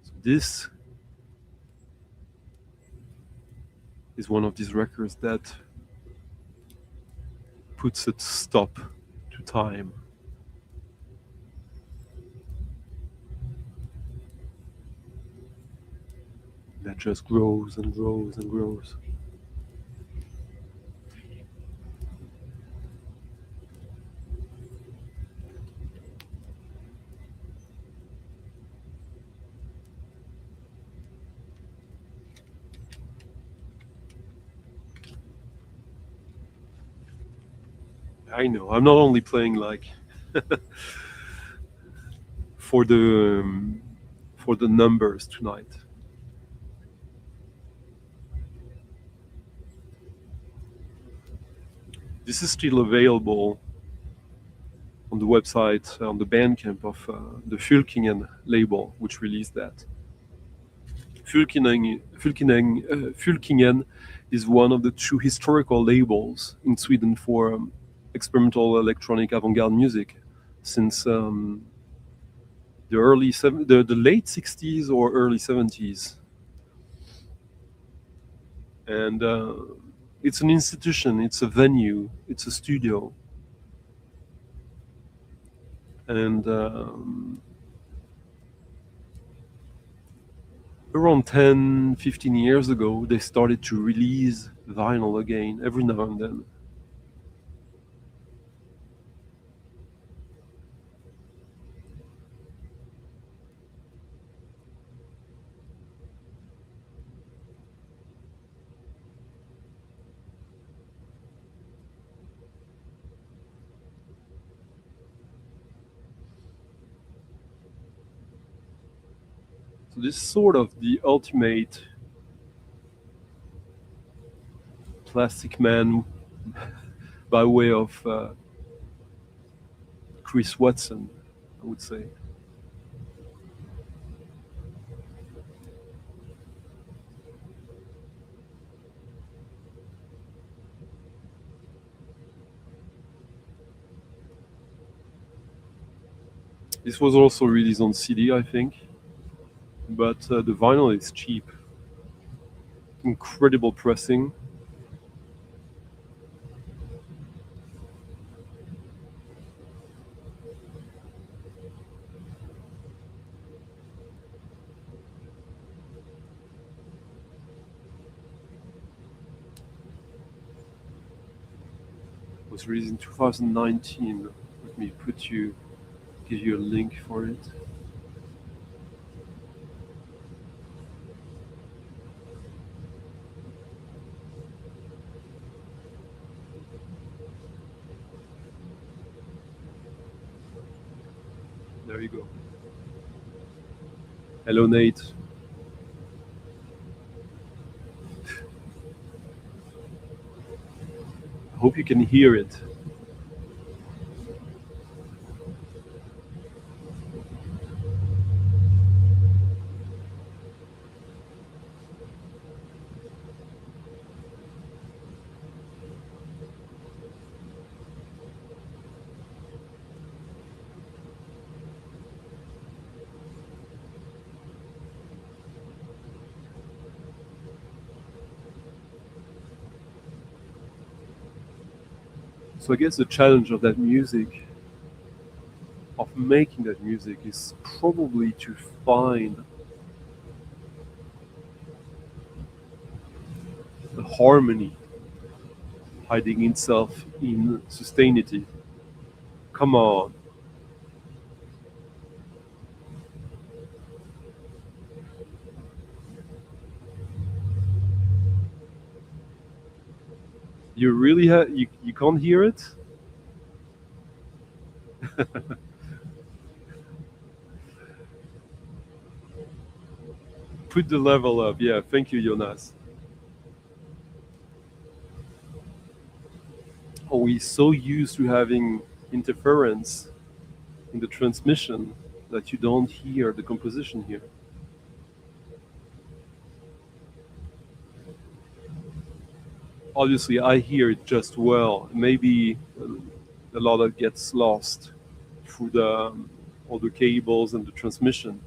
So this is one of these records that puts a stop to time. That just grows and grows and grows. I know, I'm not only playing like for the numbers tonight. This is still available on the website, on the Bandcamp of the Fylkingen label, which released that. Fylkingen is one of the two historical labels in Sweden for experimental electronic avant-garde music since the late 60s or early 70s. And it's an institution, it's a venue, it's a studio. And around 10, 15 years ago, they started to release vinyl again every now and then. So this is sort of the ultimate Plastic Man by way of Chris Watson, I would say. This was also released on CD, I think, but the vinyl is cheap. Incredible pressing. It was released in 2019. Let me give you a link for it. There you go. Hello, Nate. I hope you can hear it. So I guess the challenge of that music, of making that music, is probably to find a harmony hiding itself in sustainity. Come on. You really you can't hear it? Put the level up. Yeah, thank you, Jonas. Are we so used to having interference in the transmission that you don't hear the composition here. Obviously, I hear it just well. Maybe a lot of gets lost through all the cables and the transmission.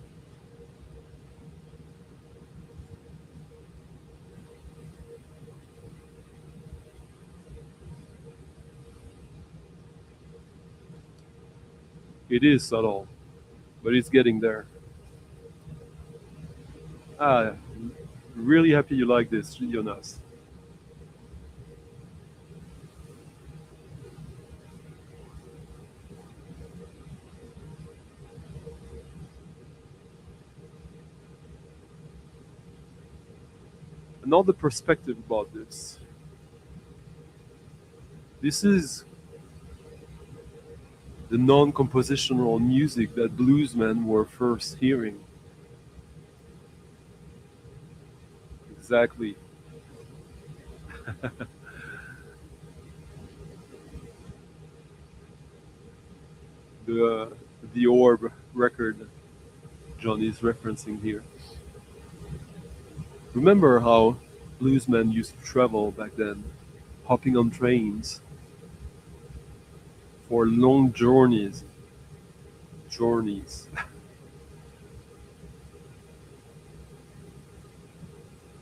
It is subtle, but it's getting there. Ah, really happy you like this, Jonas. Another perspective about this. This is the non-compositional music that bluesmen were first hearing. Exactly. the the Orb record John is referencing here. Remember how bluesmen used to travel back then, hopping on trains for long journeys,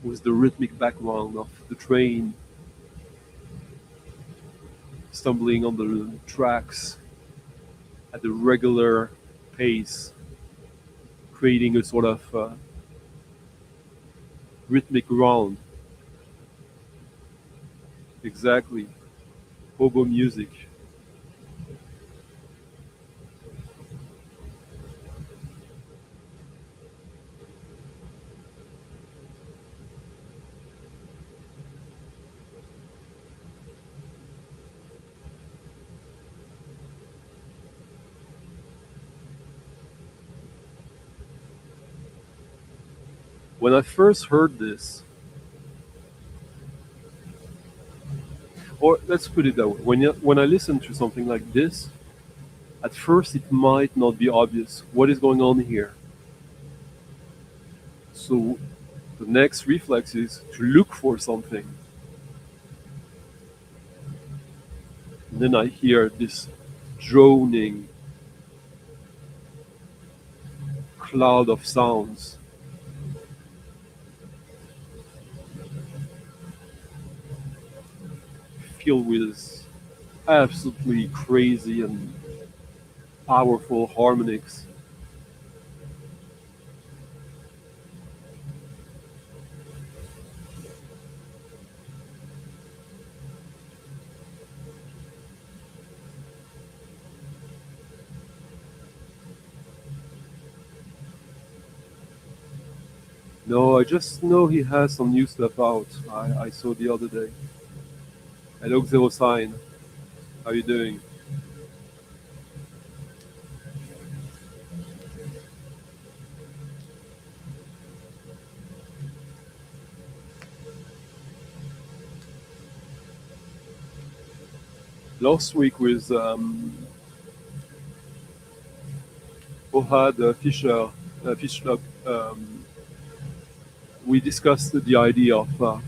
with the rhythmic background of the train stumbling on the tracks at a regular pace, creating a sort of rhythmic round. Exactly. Pogo music. When I first heard this, or let's put it that way, when I listen to something like this, at first it might not be obvious what is going on here. So the next reflex is to look for something. And then I hear this droning cloud of sounds. Filled with absolutely crazy and powerful harmonics. No, I just know he has some new stuff out. I saw the other day. Hello, Zero Sign. How you doing? Last week with Ohad Fischer, we discussed the idea of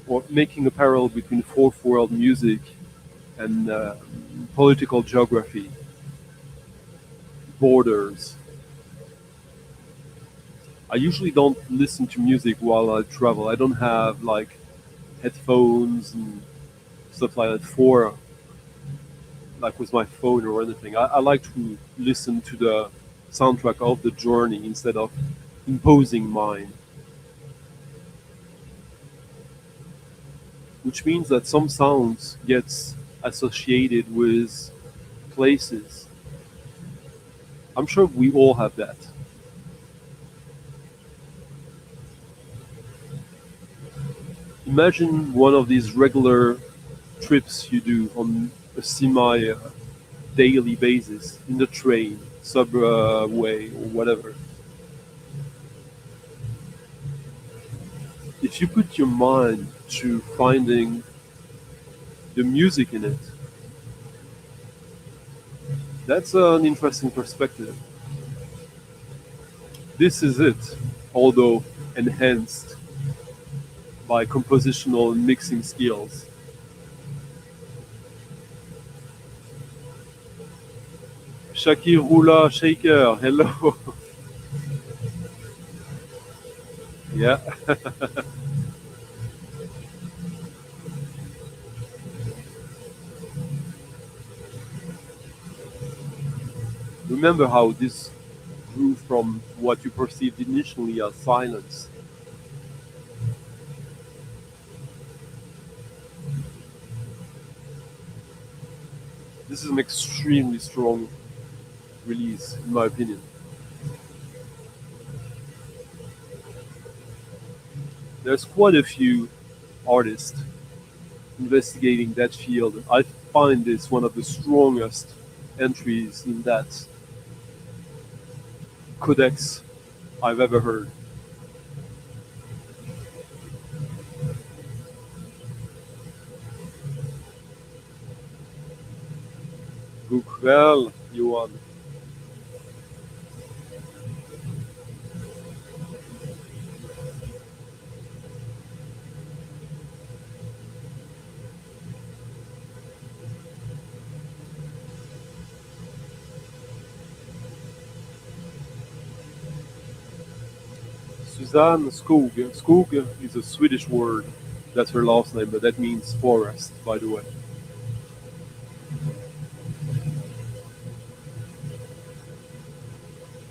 or making a parallel between fourth world music and political geography, borders. I usually don't listen to music while I travel. I don't have like headphones and stuff like that for like with my phone or anything. I like to listen to the soundtrack of the journey instead of imposing mine. Which means that some sounds gets associated with places. I'm sure we all have that. Imagine one of these regular trips you do on a semi daily basis in the train, subway, or whatever. If you put your mind to finding the music in it, That's an interesting perspective. This is it, although enhanced by compositional and mixing skills. Shakir Rula Shaker, hello. Yeah. Remember how this grew from what you perceived initially as silence. This is an extremely strong release, in my opinion. There's quite a few artists investigating that field. I find this one of the strongest entries in that codex I've ever heard. Well, Johan. Suzanne Skog. Skog is a Swedish word. That's her last name, but that means forest, by the way.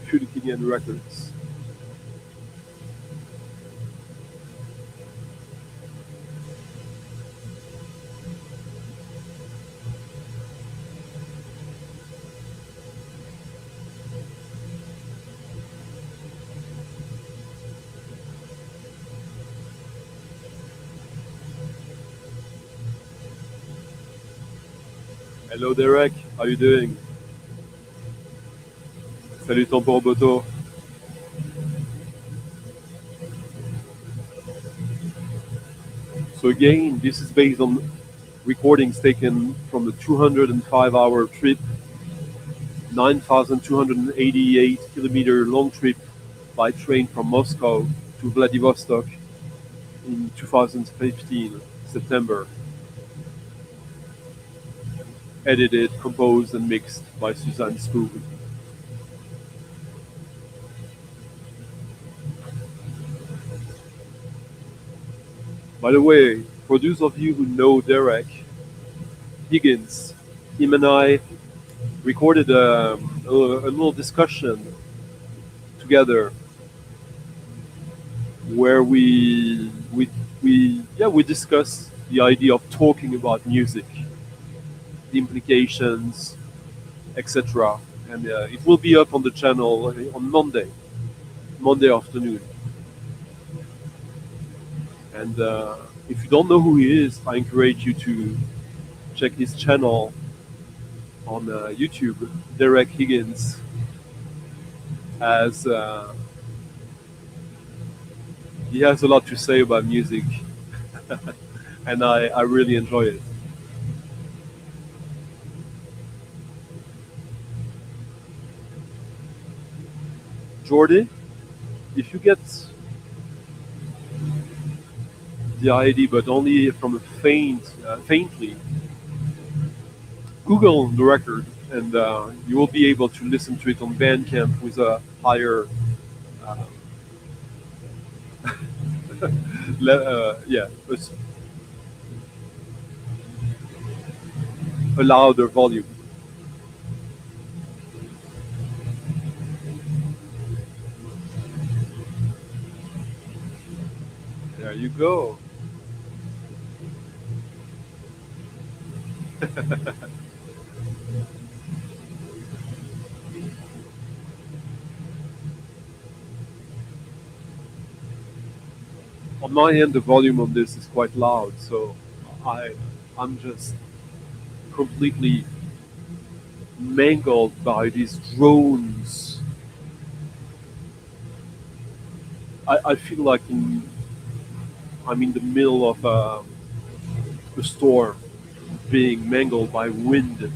Fylkingen Records. Hello Derek, how you doing? Salut Tampon Boto. So again, this is based on recordings taken from the 205-hour trip, 9,288 kilometer long trip by train from Moscow to Vladivostok in 2015, September. Edited, composed, and mixed by Suzanne Spoog. By the way, for those of you who know Derek Higgins, him and I recorded a little discussion together where we discussed the idea of talking about music, the implications, etc. And it will be up on the channel on Monday afternoon. And if you don't know who he is, I encourage you to check his channel on YouTube, Derek Higgins, as he has a lot to say about music, and I really enjoy it. Jordi, if you get the ID, but only from a faintly, Google the record, and you will be able to listen to it on Bandcamp with a higher, uh, yeah, a louder volume. There you go. On my end, the volume of this is quite loud, so I'm just completely mangled by these drones. I feel like I'm in the middle of a storm, being mangled by wind.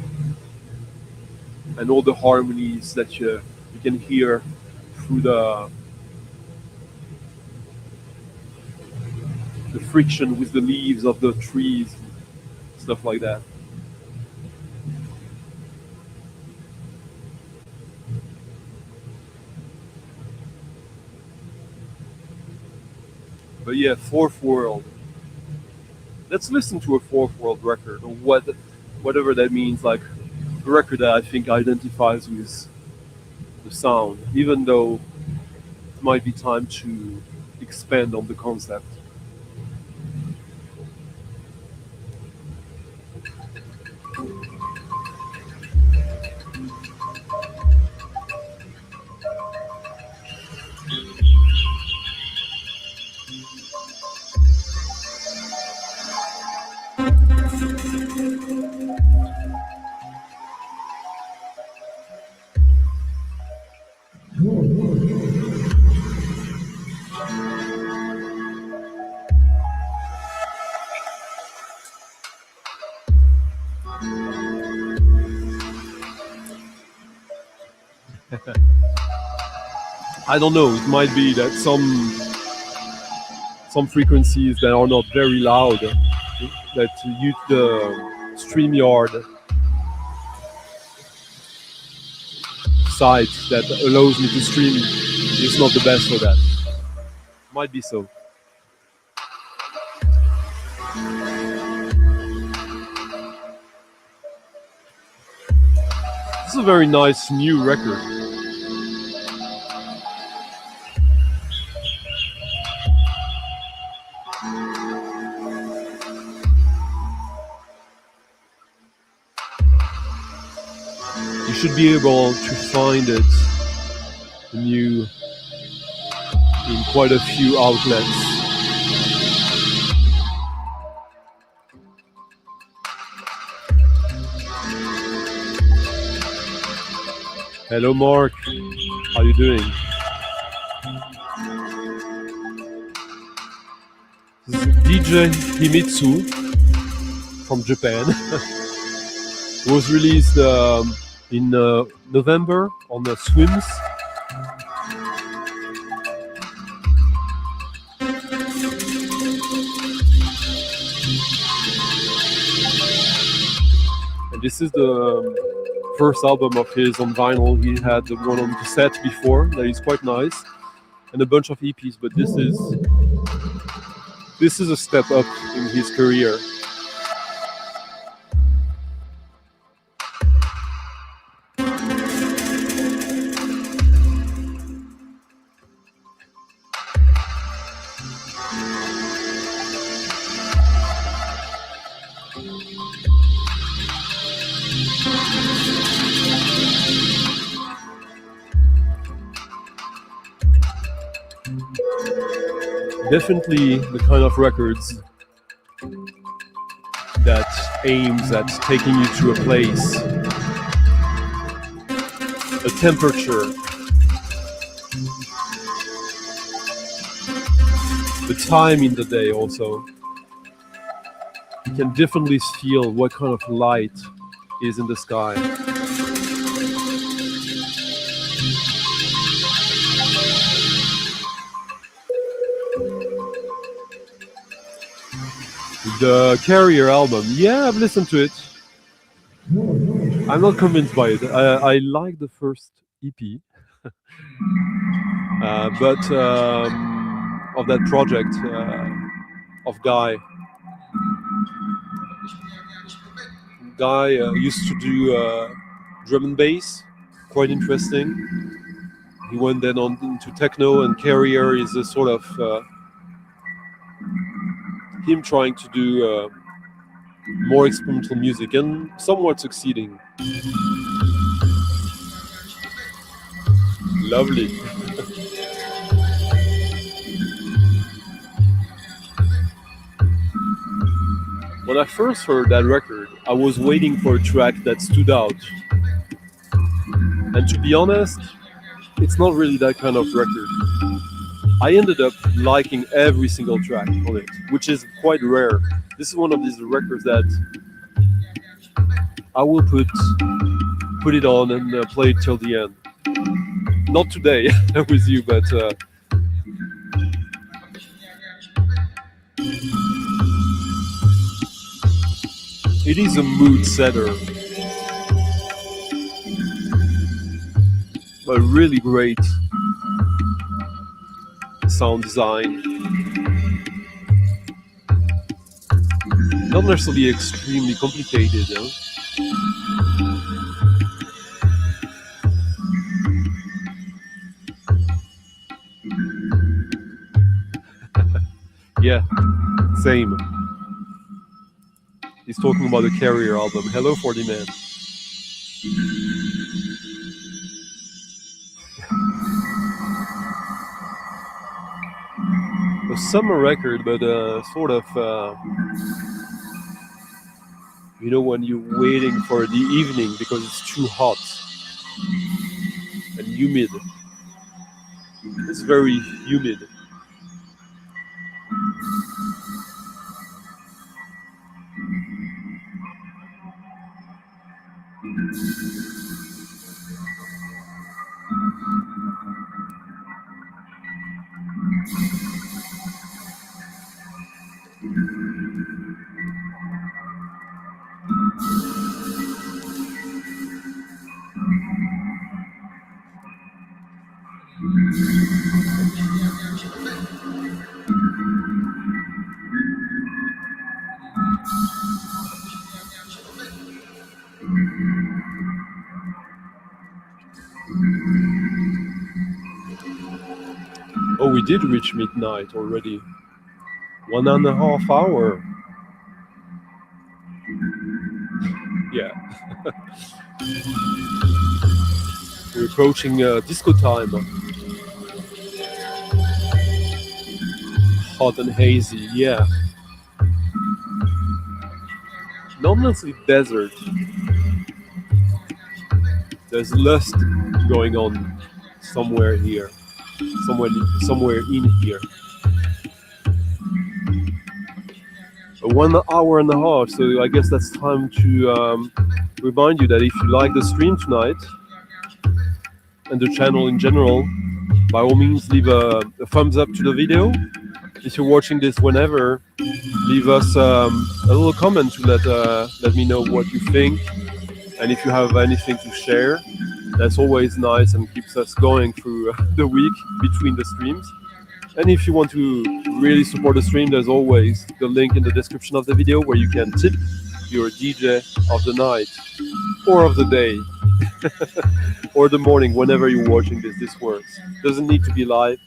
and all the harmonies that you can hear through the friction with the leaves of the trees, stuff like that. But yeah, Fourth World. Let's listen to a Fourth World record, or whatever that means, like a record that I think identifies with the sound, even though it might be time to expand on the concept. I don't know, it might be that some frequencies that are not very loud, that use the StreamYard site that allows me to stream is not the best for that. Might be so. This is a very nice new record. You should be able to find it new in quite a few outlets. Hello Mark, how you doing? This is DJ Kimitsu from Japan. It was released in November on the Swims. And this is the first album of his on vinyl. He had the one on cassette before, that is quite nice, and a bunch of EPs, but this is a step up in his career. Definitely the kind of records that aims at taking you to a place, a temperature, the time in the day also. You can definitely feel what kind of light is in the sky. The Carrier album, yeah, I've listened to it. I'm not convinced by it. I like the first EP, but of that project of Guy. Guy used to do drum and bass, quite interesting. He went then on into techno, and Carrier is a sort of him trying to do more experimental music and somewhat succeeding. Lovely. When I first heard that record, I was waiting for a track that stood out. And to be honest, it's not really that kind of record. I ended up liking every single track on it, which is quite rare. This is one of these records that I will put put it on and play it till the end. Not today with you, but it is a mood setter. But really great sound design. Not necessarily extremely complicated, though. Yeah, same. He's talking about the Carrier album. Hello, 40 Man. A summer record, but sort of, you know, when you're waiting for the evening because it's too hot and humid. It's very humid. Oh, we did reach midnight already. 1.5 hours. Yeah. We're approaching disco time. Hot and hazy, yeah. Not necessarily desert. There's lust going on somewhere here. Somewhere in here. 1.5 hours, so I guess that's time to remind you that if you like the stream tonight and the channel in general, by all means leave a thumbs up to the video. If you're watching this whenever, leave us a little comment to let me know what you think, and if you have anything to share. That's always nice and keeps us going through the week between the streams. And if you want to really support the stream, there's always the link in the description of the video where you can tip your DJ of the night or of the day or the morning, whenever you're watching this. This works. Doesn't need to be live.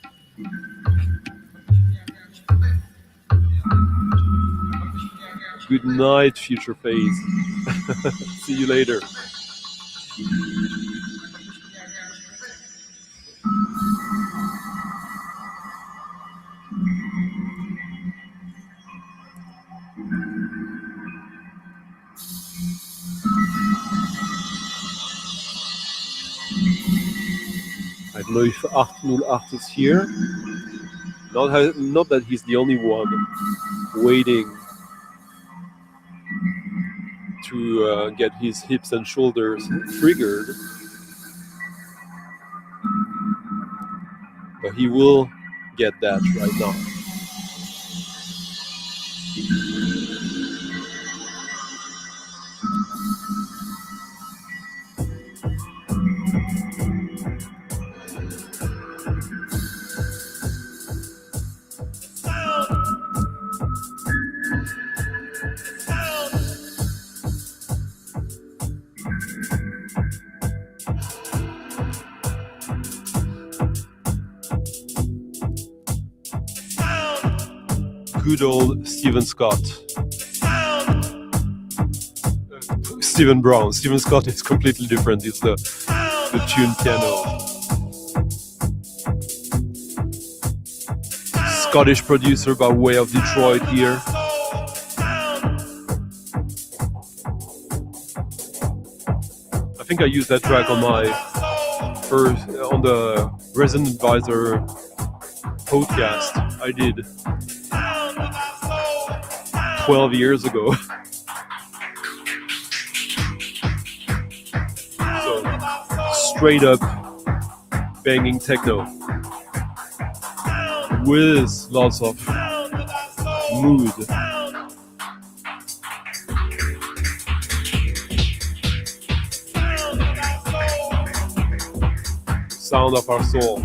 Good night, future phase. See you later. I don't know if 808 is here. Not that he's the only one waiting to get his hips and shoulders triggered. But he will get that right now. Good old Stephen Scott. Stephen Brown. Stephen Scott is completely different. It's the tuned piano. Scottish producer by way of Detroit here. I think I used that track on my on the Resident Advisor podcast I did 12 years ago. So straight up banging techno with lots of mood. Sound of our soul.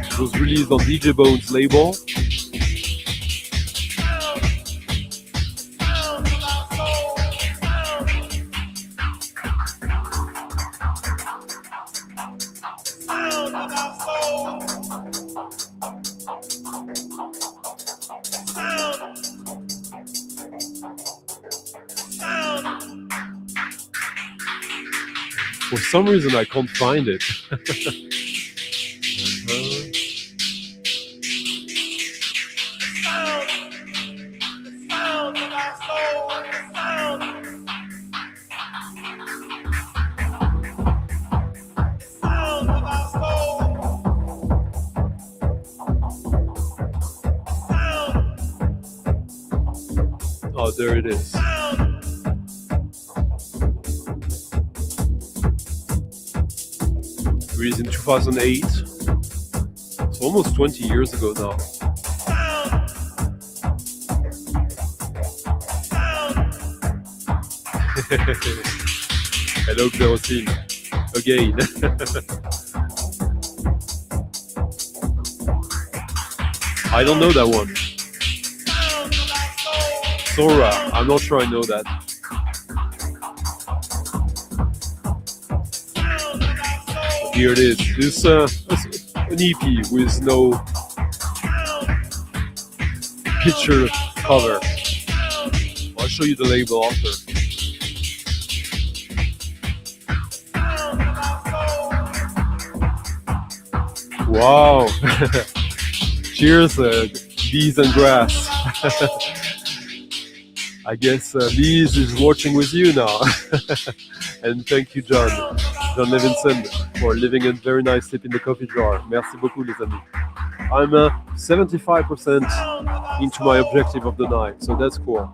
It was released on DJ Bone's label. For some reason I can't find it. Oh, there it is. Released in 2008. It's almost 20 years ago now. Hello, Xerosine. Again. I don't know that one. Sora, I'm not sure I know that. Here it is. This an EP with no picture cover. I'll show you the label after. Wow! Cheers, Bees and Grass. I guess Liz is watching with you now. And thank you, John Levinson, for leaving a very nice tip in the coffee jar. Merci beaucoup, les amis. I'm 75% into my objective of the night, so that's cool.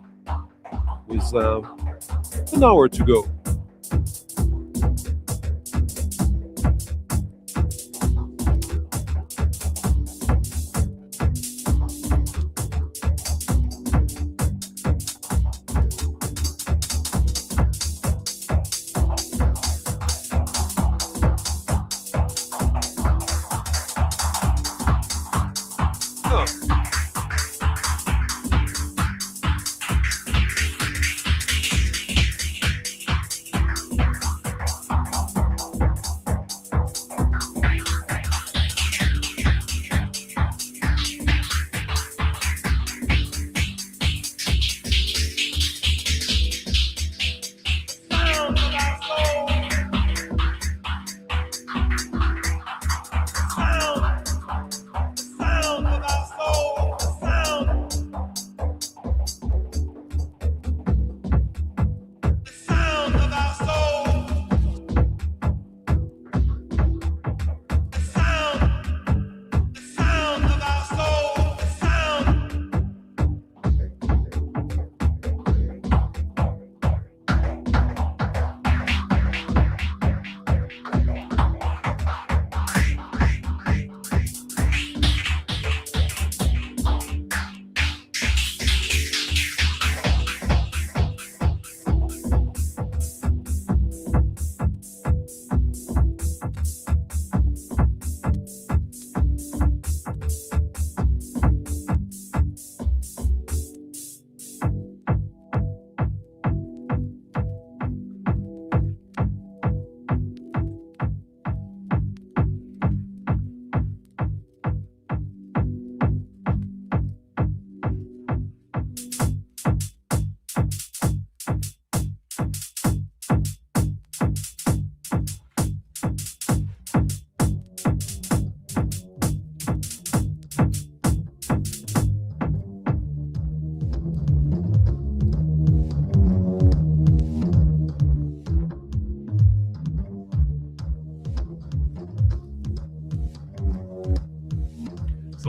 With an hour to go.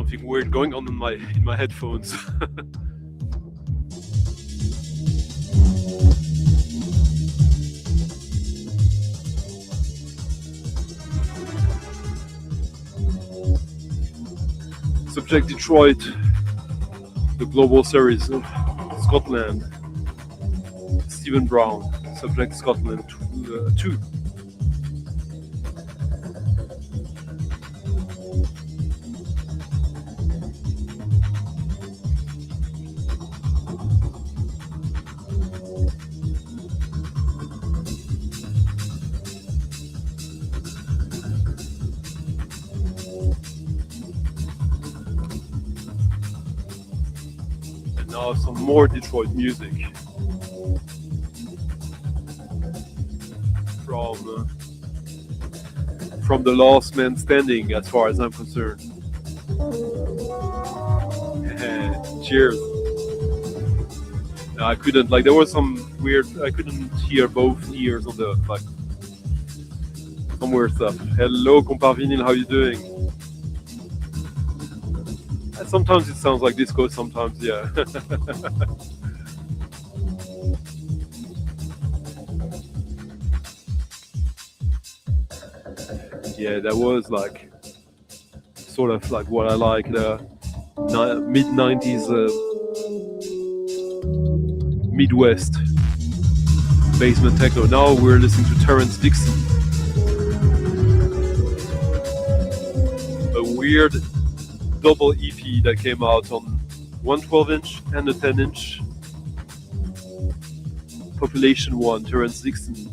something weird going on in my headphones. Subject Detroit, the global series of Scotland. Stephen Brown, Subject Scotland 2. And now some more Detroit music. From the last man standing, as far as I'm concerned. Cheers. I couldn't, like, there was some weird, I couldn't hear both ears on the, like, some weird stuff. Hello, Compar Vinyl, how you doing? Sometimes it sounds like disco, sometimes, yeah. Yeah, that was like sort of like what I like, the mid-90s Midwest basement techno. Now we're listening to Terrence Dixon, a weird double EP that came out on one 12-inch and a 10-inch. Population 1, Terrence Dixon.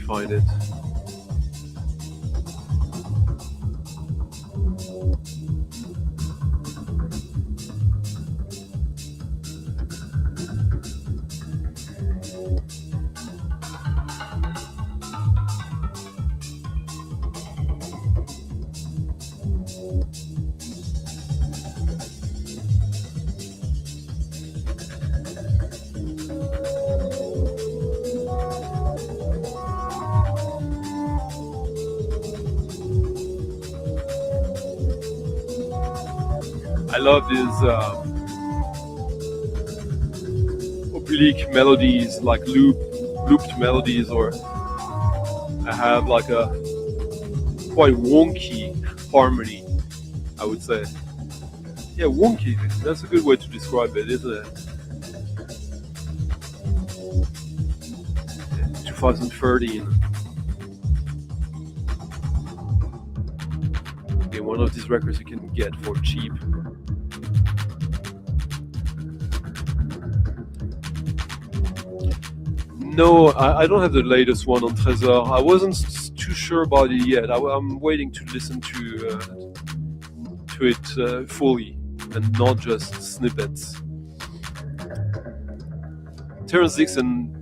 Find it. I love these oblique melodies, like looped melodies, or I have like a quite wonky harmony, I would say. Yeah, wonky, that's a good way to describe it, isn't it? 2013. Okay, one of these records you can get for cheap. No, I don't have the latest one on Trésor. I wasn't too sure about it yet. I'm waiting to listen to it fully and not just snippets. Terrence Dixon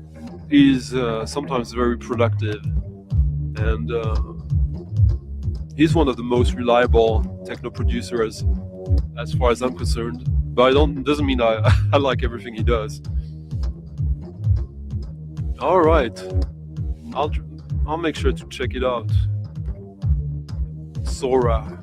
is sometimes very productive, and he's one of the most reliable techno producers as far as I'm concerned. But doesn't mean I like everything he does. All right, I'll make sure to check it out. Sora.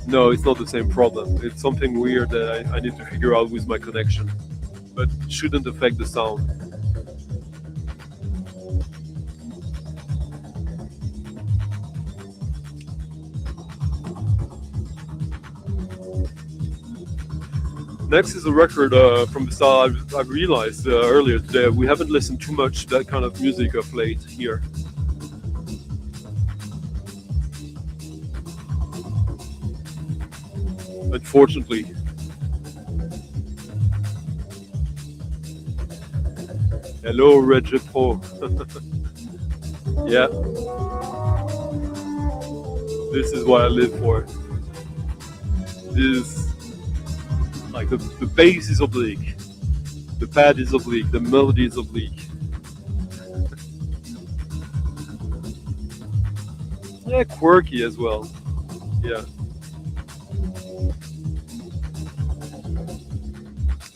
No, it's not the same problem. It's something weird that I need to figure out with my connection, but it shouldn't affect the sound. Next is a record from the style I've realized earlier today. We haven't listened too much to that kind of music of late here. Unfortunately. Hello, Reggie Pro. Yeah. This is what I live for. This Like the bass is oblique, the pad is oblique, the melody is oblique. Yeah, quirky as well. Yeah.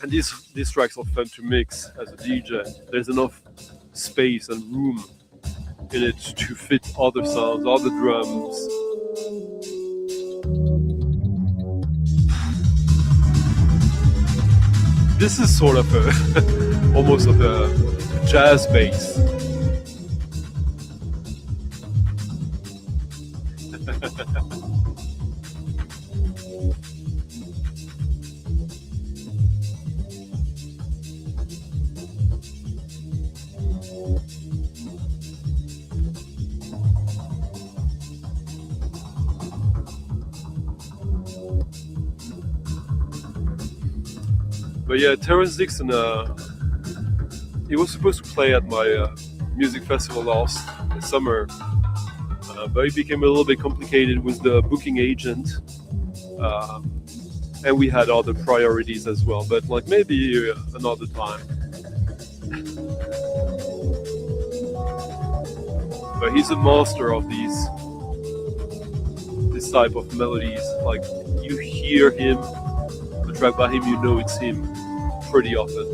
And these tracks are fun to mix as a DJ. There's enough space and room in it to fit other sounds, other drums. This is sort of a almost of a jazz bass. But yeah, Terrence Dixon, he was supposed to play at my music festival last summer, but it became a little bit complicated with the booking agent, and we had other priorities as well. But like maybe another time. But he's a master of this type of melodies. Like you hear him, a track by him, you know it's him pretty often.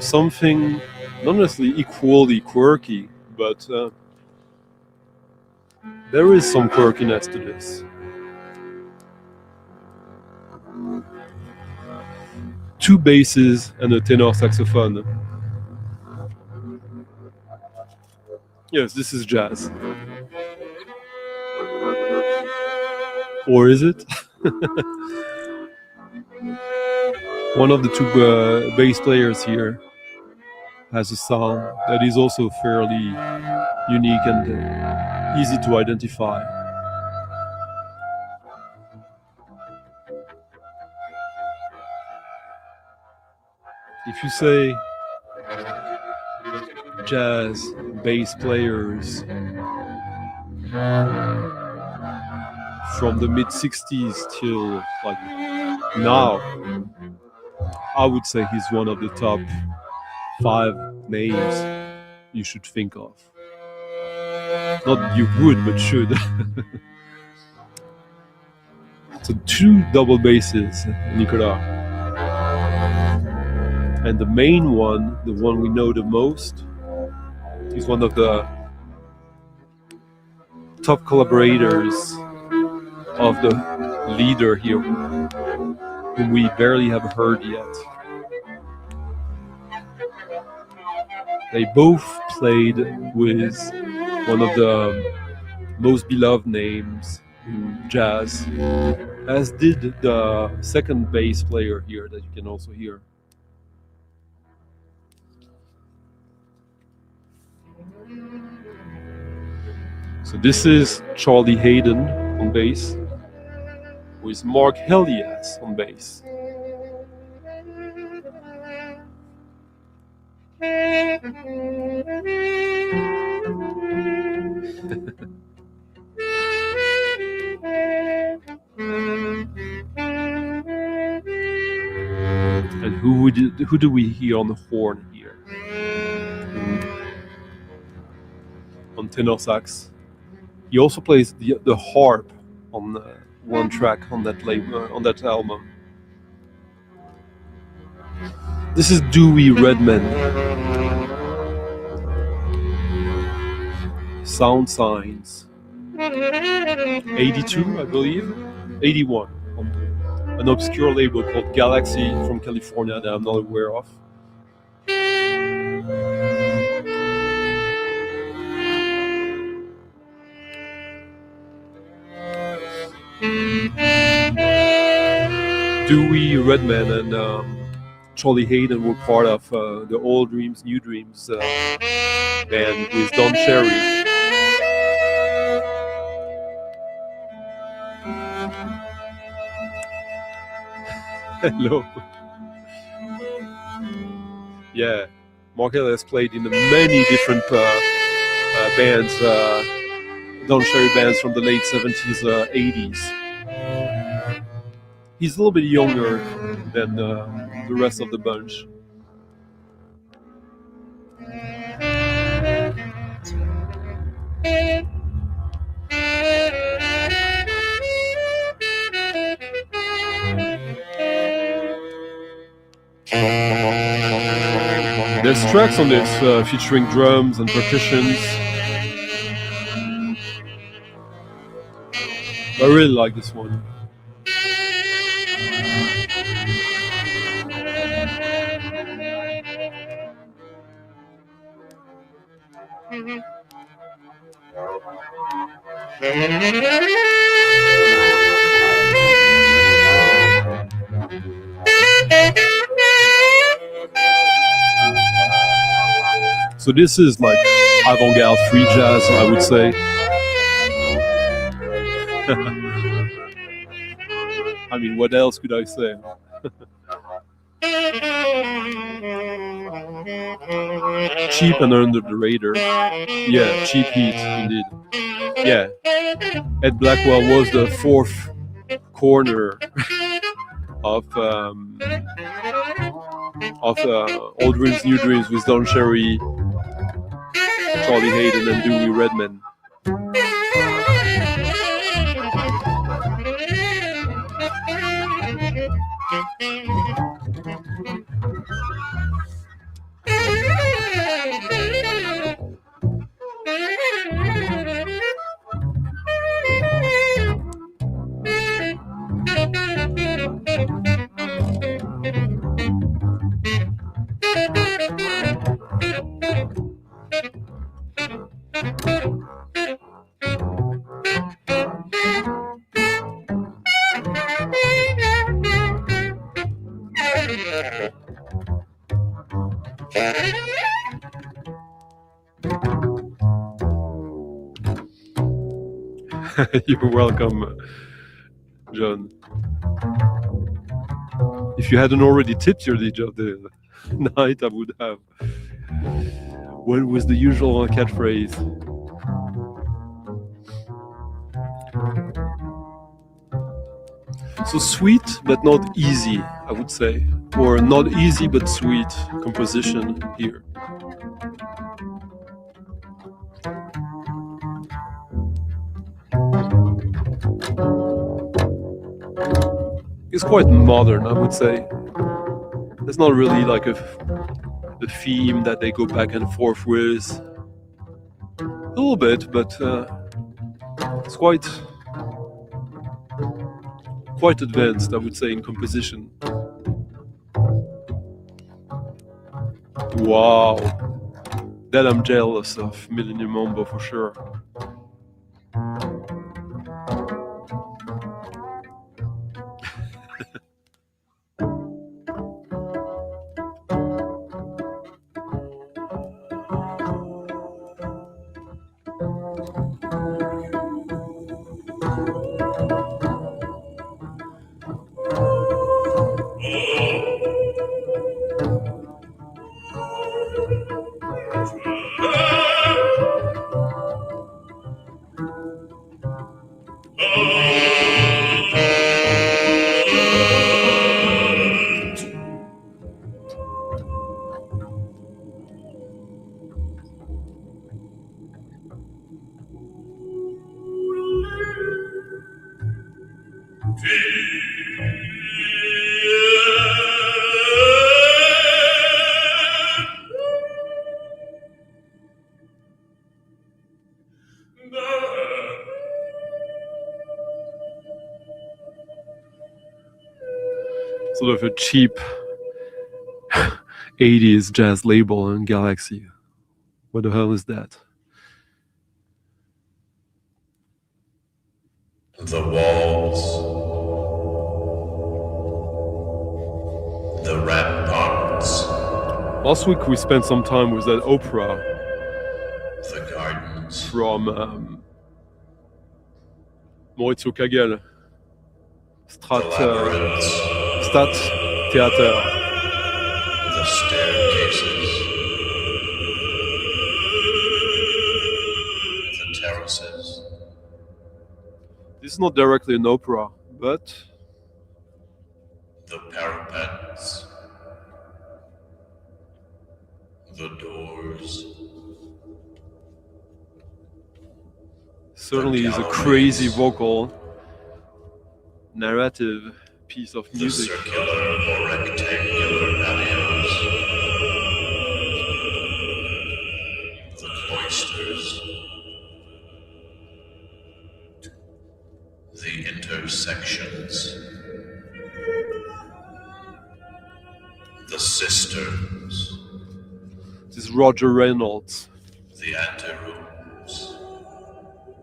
Something not necessarily equally quirky, but there is some quirkiness to this. Two basses and a tenor saxophone. Yes, this is jazz. Or is it? One of the two bass players here has a sound that is also fairly unique and easy to identify. If you say jazz bass players from the mid-60s till like now, I would say he's one of the top 5 names you should think of. Not you would, but should. So 2 double basses, Nicolas. And the main one, the one we know the most, is one of the top collaborators of the leader here, whom we barely have heard yet. They both played with one of the most beloved names in jazz, as did the second bass player here that you can also hear. So this is Charlie Hayden on bass, with Mark Helias on bass. And who do we hear on the horn here? On tenor sax. He also plays the harp on one track on that on that album. This is Dewey Redman. Sound Signs. '82, I believe, '81, on an obscure label called Galaxy from California that I'm not aware of. Dewey Redman and Charlie Hayden were part of the Old Dreams, New Dreams band with Don Cherry. Hello. Yeah, Markel has played in many different bands, Don Cherry bands from the late 70s, 80s. He's a little bit younger than the rest of the bunch. There's tracks on this featuring drums and percussions. I really like this one. So this is like avant-garde free jazz, I would say. I mean, what else could I say? Cheap and under the radar. Yeah, cheap heat, indeed. Yeah. Ed Blackwell was the fourth corner of Old Dreams, New Dreams with Don Cherry, Charlie Hayden, and Dewey Redman. You're welcome, John. If you hadn't already tipped your DJ of the night, I would have. What was the usual catchphrase? So sweet, but not easy, I would say. Or not easy, but sweet composition here. It's quite modern, I would say. There's not really like a theme that they go back and forth with. A little bit, but it's quite advanced, I would say, in composition. Wow, that I'm jealous of Millennium Mambo for sure. sort of a cheap 80s jazz label in Galaxy. What the hell is that? The walls, the ramparts, Last week we spent some time with that opera the gardens, from Maurizio Kagel, the labyrinths, Stat Theater. the staircases, the terraces, This is not directly an opera, but the parapets, the doors, certainly is a galleries, crazy vocal narrative piece of the music. circular or rectangular patios, the cloisters, the intersections, the cisterns, This is Roger Reynolds. the anterooms,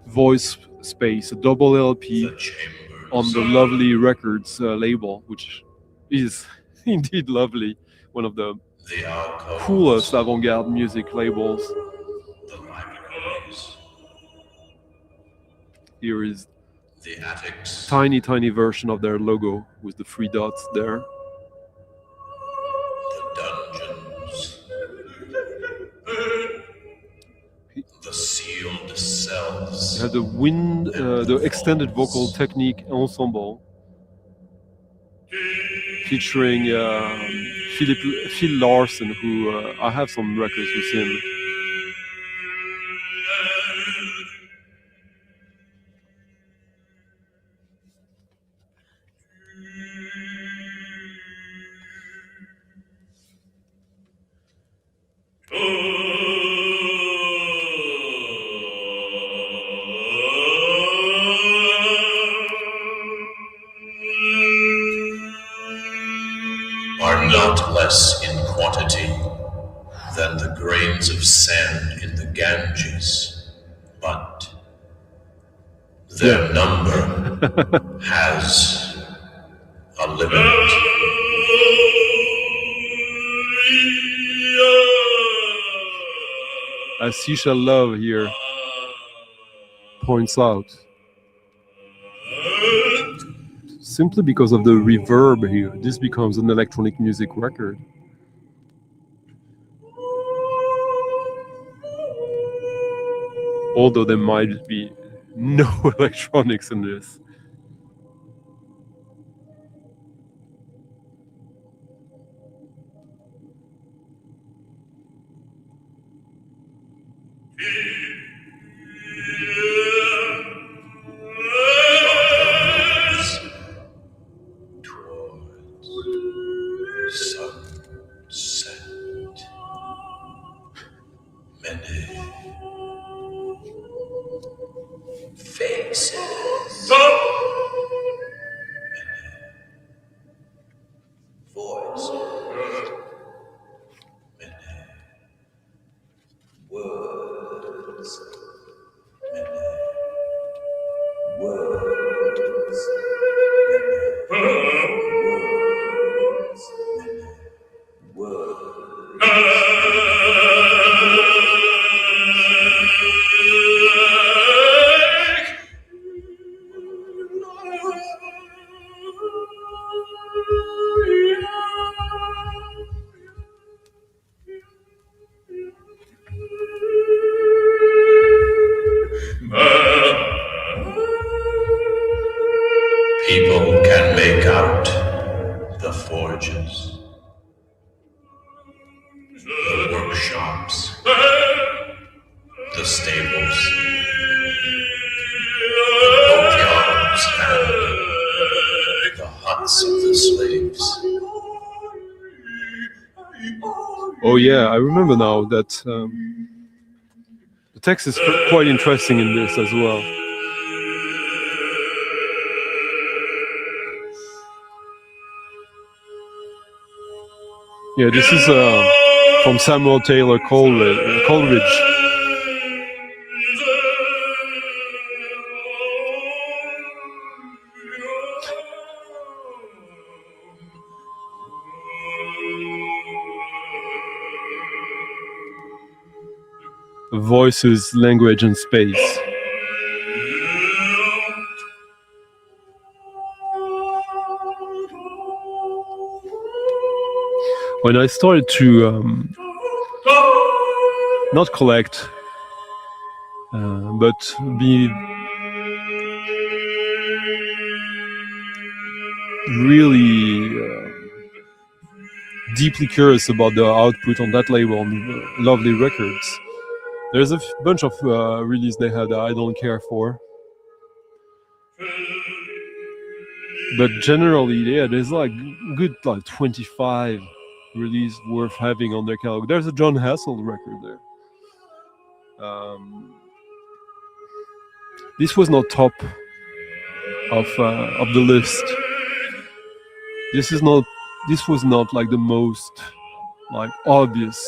Voice Space, a double LP the chambers, on the Lovely Records label, which is indeed lovely. One of the the alcoves, coolest avant-garde music labels. the libraries, Here is the attics, tiny version of their logo with the 3 dots there. the dungeons, the sealed cells, You have the extended vocal technique ensemble featuring Phil Larsen, who I have some records with him. are not less in quantity than the grains of sand in the Ganges, but their number has a limit. As Sisha Love here points out, simply because of the reverb here, this becomes an electronic music record. Although there might be no electronics in this. People can make out the forges, the workshops, the stables, the boatyards, and the huts of the slaves. Oh yeah, I remember now that the text is quite interesting in this as well. Yeah, this is from Samuel Taylor Coleridge. Voices, language, and space. When I started to not collect, but be really deeply curious about the output on that label, on Lovely Records, there's a bunch of releases they had that I don't care for. But generally, yeah, there's like good 25 releases worth having on their catalog. There's a John Hassel record there. This was not top of the list. This was not like the most like obvious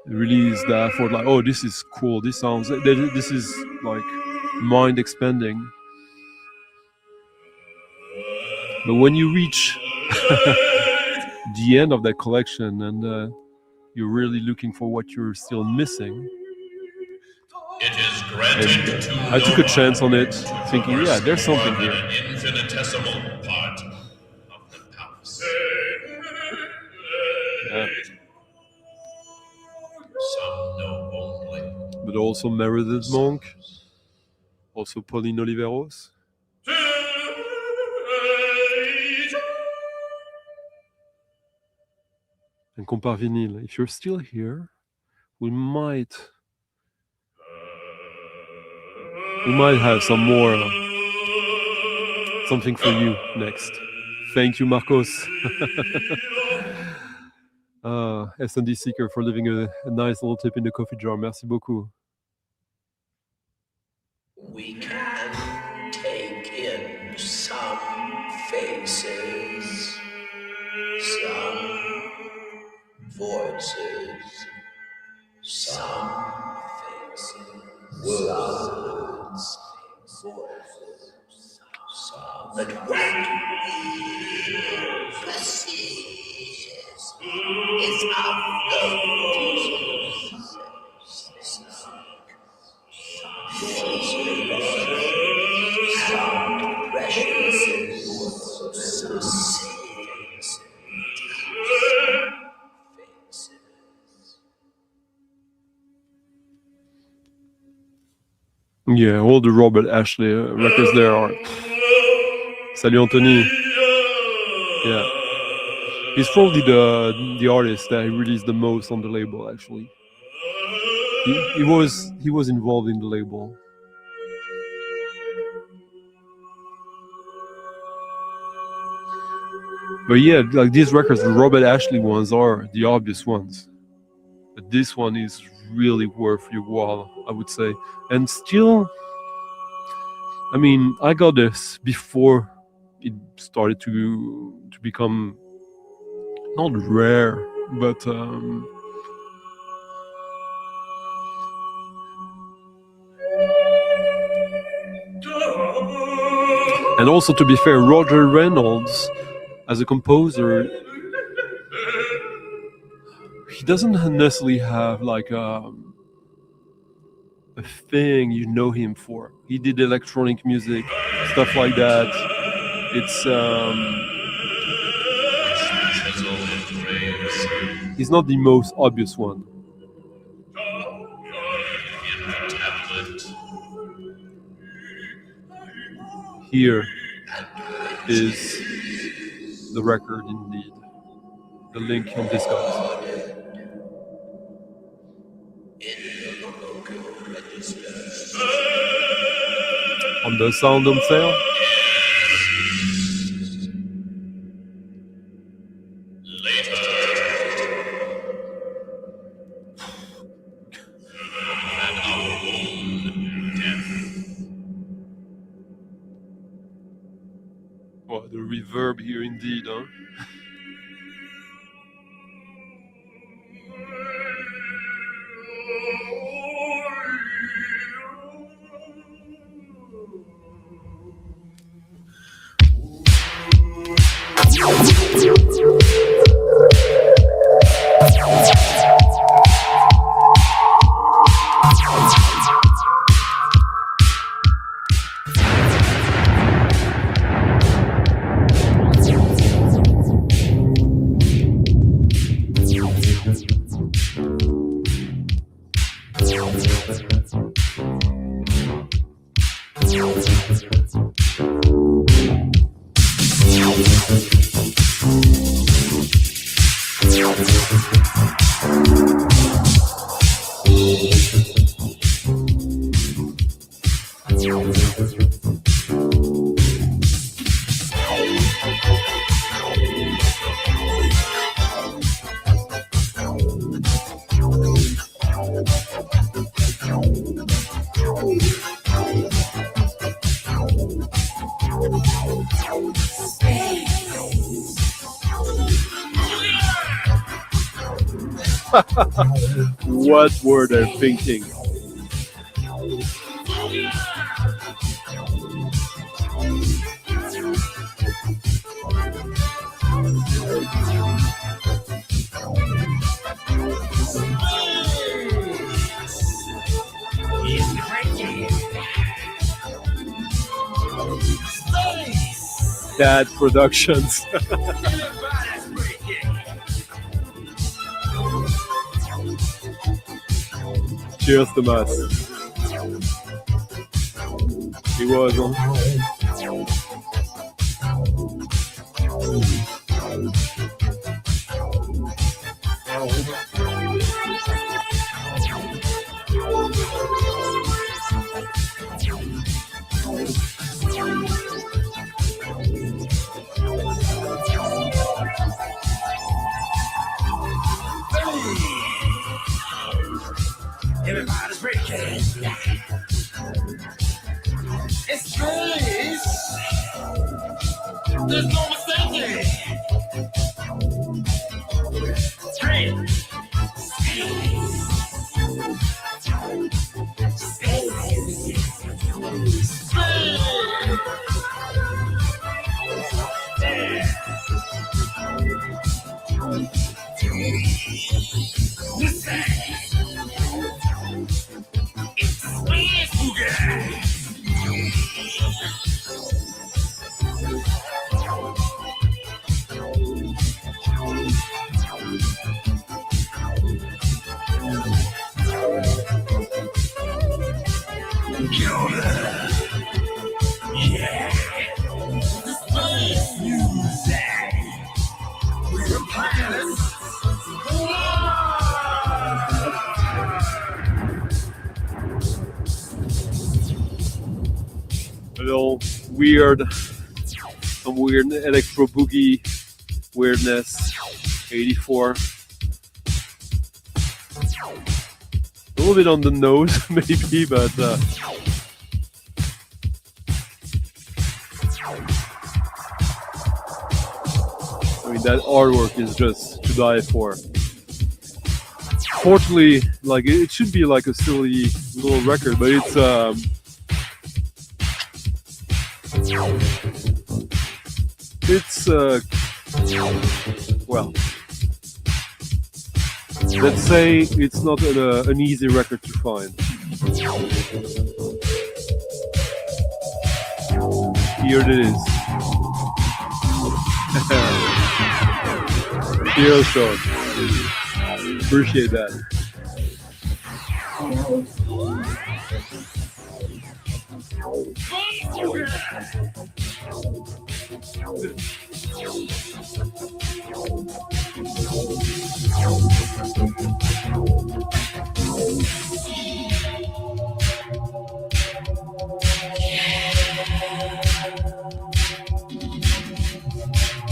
release that I thought like, oh, this is cool. This is like mind expanding. But when you reach the end of that collection and you're really looking for what you're still missing, it is granted to I took a chance on it, thinking, yeah, there's something here. An infinitesimal part of the palace. Yeah. Some know only. But also Meredith Monk, also Pauline Oliveros. And Compare Vinyl, if you're still here, we might have some more something for you next. Thank you, Marcos. S&D Seeker for leaving a nice little tip in the coffee jar. Merci beaucoup. We can take in some faces, some voices, some faces, words, voices, some. But what we perceive is of those sound precious, some faces. Yeah, all the Robert Ashley records there are. Salut Anthony. Yeah, he's probably the artist that released the most on the label. Actually, he was involved in the label. But yeah, like these records, the Robert Ashley ones are the obvious ones. But this one is really worth your while, I would say. And still, I mean, I got this before it started to become not rare, but and also, to be fair, Roger Reynolds as a composer, he doesn't necessarily have like a thing you know him for. He did electronic music, stuff like that. It's he's not the most obvious one. Here is the record indeed. The link on Discord. On the sound on sale. Well, the reverb here indeed, huh? What were they thinking? Dad Productions. Cheers, Thomas. He was on. Everybody's breaking. It's space. There's no mistaking. Space. Weird, some weird electro boogie weirdness. 84. A little bit on the nose, maybe, but I mean that artwork is just to die for. Fortunately, like it should be like a silly little record, but it's well, let's say it's not an easy record to find. Here it is. Here, Sean. Appreciate that.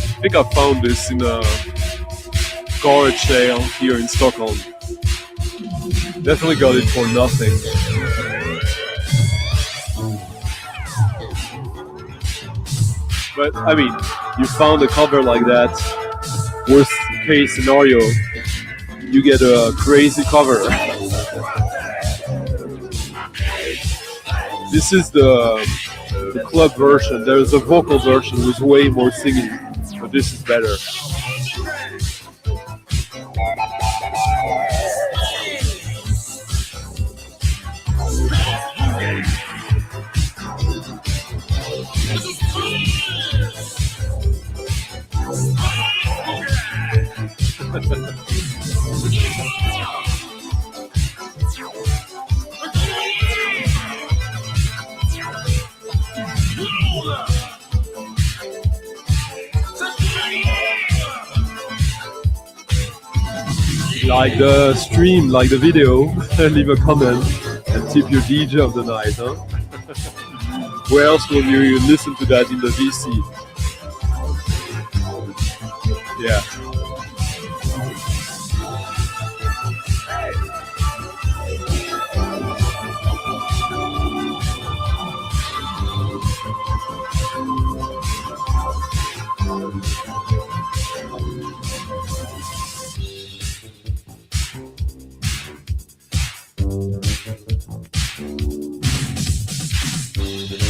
I think I found this in a garage sale here in Stockholm. Definitely got it for nothing. But I mean, you found a cover like that. Worst case scenario, you get a crazy cover. This is the club version. There's a vocal version with way more singing, but this is better. Like the stream, like the video, leave a comment and tip your DJ of the night, huh? Where else will you listen to that in the VC? Yeah.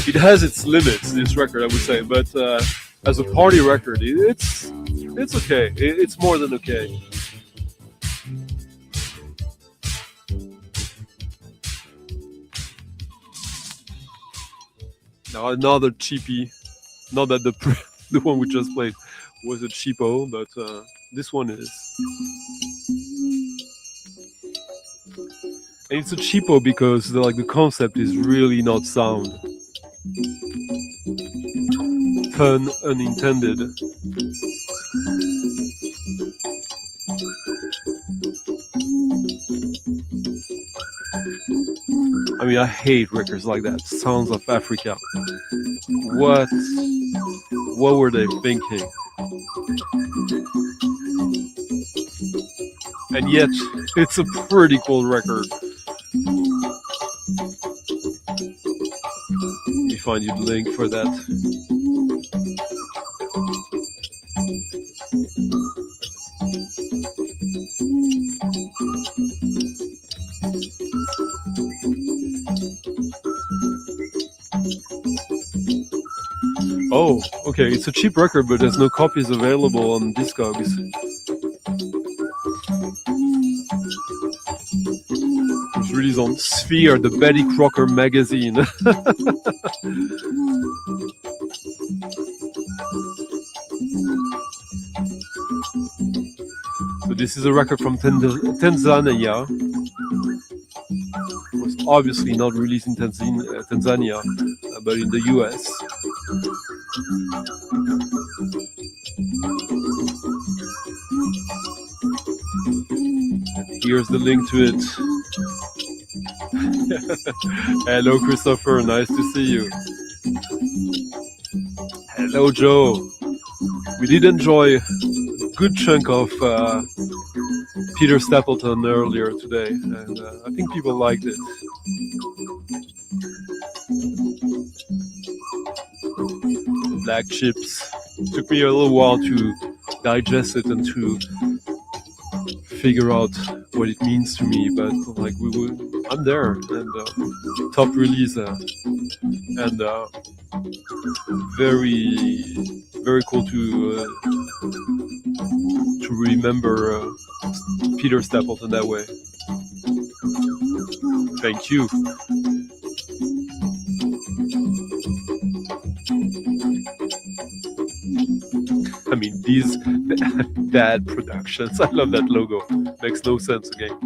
It has its limits, this record, I would say, but as a party record, it's okay. It's more than okay. Now another cheapie. Not that the one we just played was a cheapo, but this one is. And it's a cheapo because the concept is really not sound. Pun unintended. I mean, I hate records like that. Sounds of Africa. What were they thinking? And yet, it's a pretty cool record. Let me find you the link for that. Oh, okay, it's a cheap record, but there's no copies available on Discogs. It's released on Sphere, the Betty Crocker magazine. So this is a record from Tanzania. It was obviously not released in Tanzania, but in the US. Here's the link to it. Hello, Christopher. Nice to see you. Hello, Joe. We did enjoy a good chunk of Peter Stapleton earlier today, and I think people liked it. Black Chips. It took me a little while to digest it and to figure out what it means to me, but I'm there, and top release, and very, very cool to remember Peter Stapleton that way. Thank you. I mean, these bad productions. I love that logo. Makes no sense again.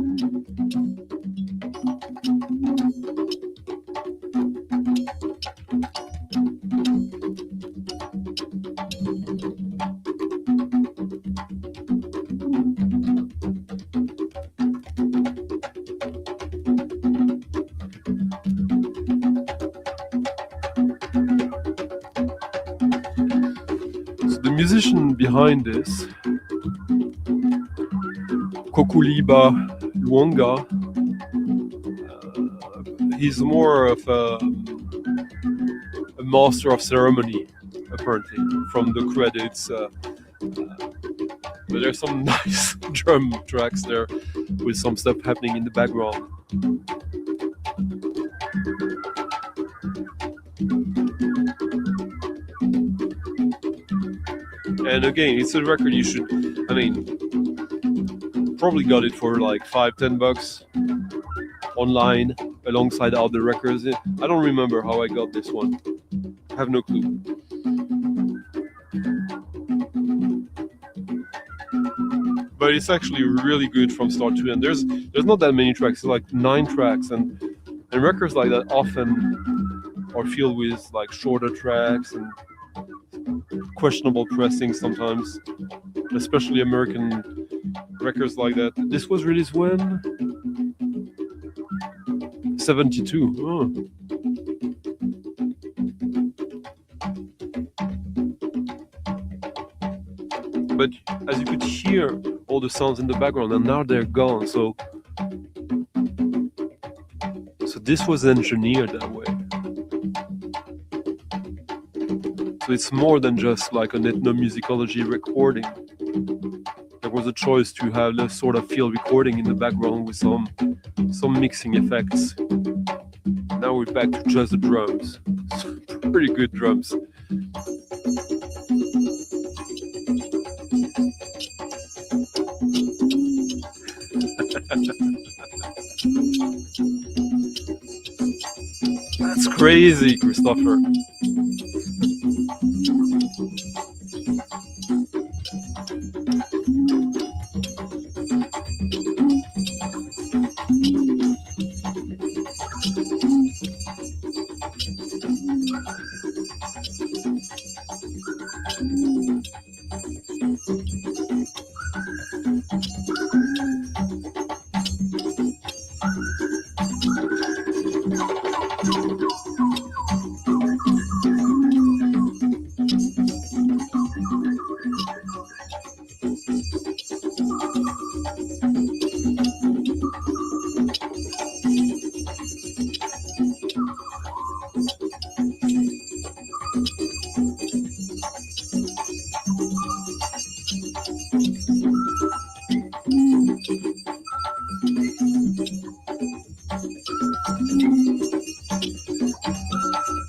Musician behind this, Kokuliba Luonga, he's more of a master of ceremony, apparently, from the credits. But there's some nice drum tracks there with some stuff happening in the background. And again, it's a record you should, I mean, probably got it for like $5-10 online alongside other records. I don't remember how I got this one. I have no clue. But it's actually really good from start to end. There's not that many tracks. It's like 9 tracks, and records like that often are filled with like shorter tracks and questionable pressing sometimes, especially American records like that. This was released when? 72. Oh. But as you could hear all the sounds in the background, and now they're gone. So this was engineered that way. So it's more than just like an ethnomusicology recording. There there was a choice to have this sort of field recording in the background with some mixing effects. Now we're back to just the drums. Pretty good drums. That's crazy, Christopher.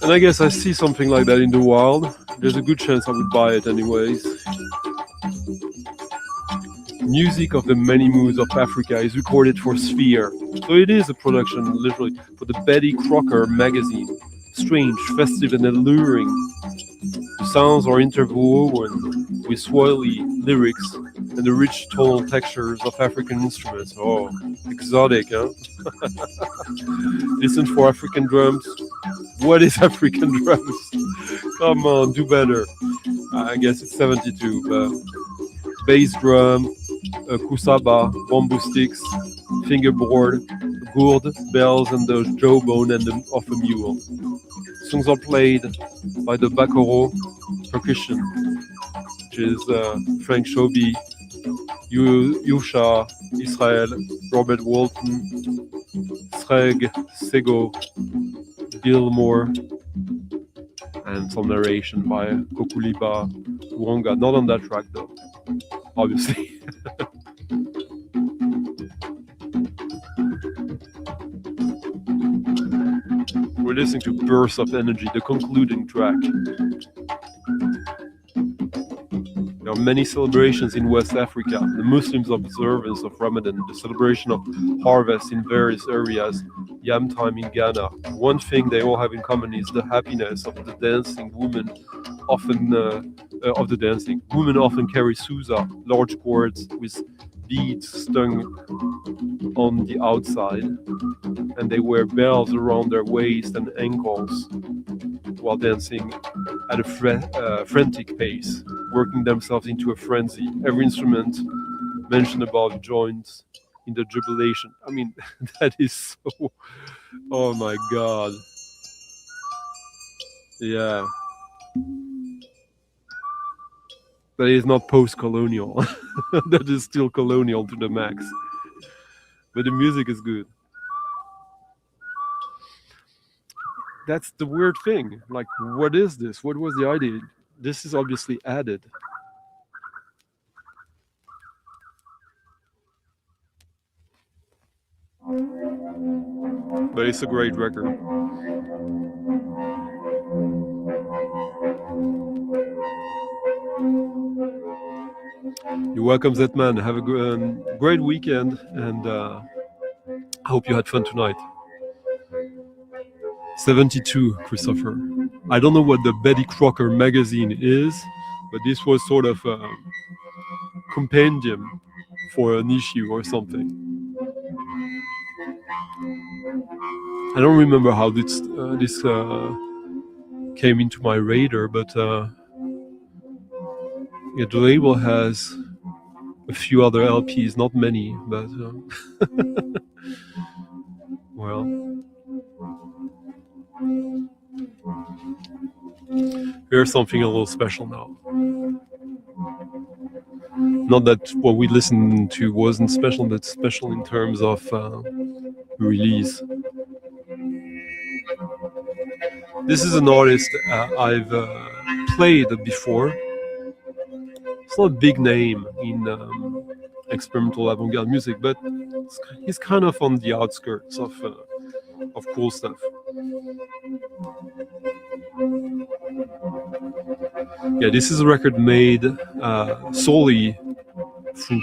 And I guess I see something like that in the wild. There's a good chance I would buy it anyways. Music of the Many Moods of Africa is recorded for Sphere. So it is a production, literally, for the Betty Crocker magazine. Strange, festive and alluring. The sounds are interwoven with swirly lyrics and the rich tonal textures of African instruments. Oh, exotic, huh? Listen for African drums. What is African drums? Come on, do better. I guess it's 72. Bass drum, kusaba, bamboo sticks, fingerboard, gourd, bells, and the jawbone of a mule. Songs are played by the Bakoro percussion, which is Frank Shobi, Yusha Israel, Robert Walton, Sreg Sego, Bill Moore, and some narration by Kokuliba Wonga. Not on that track though, obviously. We're listening to Bursts of Energy, the concluding track. There are many celebrations in West Africa. The Muslims' observance of Ramadan, the celebration of harvest in various areas, yam time in Ghana. One thing they all have in common is the happiness of the dancing women. Women often carry sousa, large cords with beads strung on the outside, and they wear bells around their waist and ankles while dancing at a frantic pace, working themselves into a frenzy. Every instrument mentioned above joins in the jubilation. I mean, that is so... Oh my God. Yeah. That is not post-colonial. That is still colonial to the max. But the music is good. That's the weird thing. Like, what is this? What was the idea? This is obviously added. But it's a great record. You're welcome, Zetman. Have a great weekend, and I hope you had fun tonight. 72, Christopher. I don't know what the Betty Crocker magazine is, but this was sort of a compendium for an issue or something. I don't remember how this came into my radar, but yeah, the label has a few other LPs, not many, but well. Here's something a little special now. Not that what we listened to wasn't special, but special in terms of release. This is an artist I've played before. It's not a big name in experimental avant-garde music, but he's kind of on the outskirts of cool stuff. Yeah, this is a record made solely through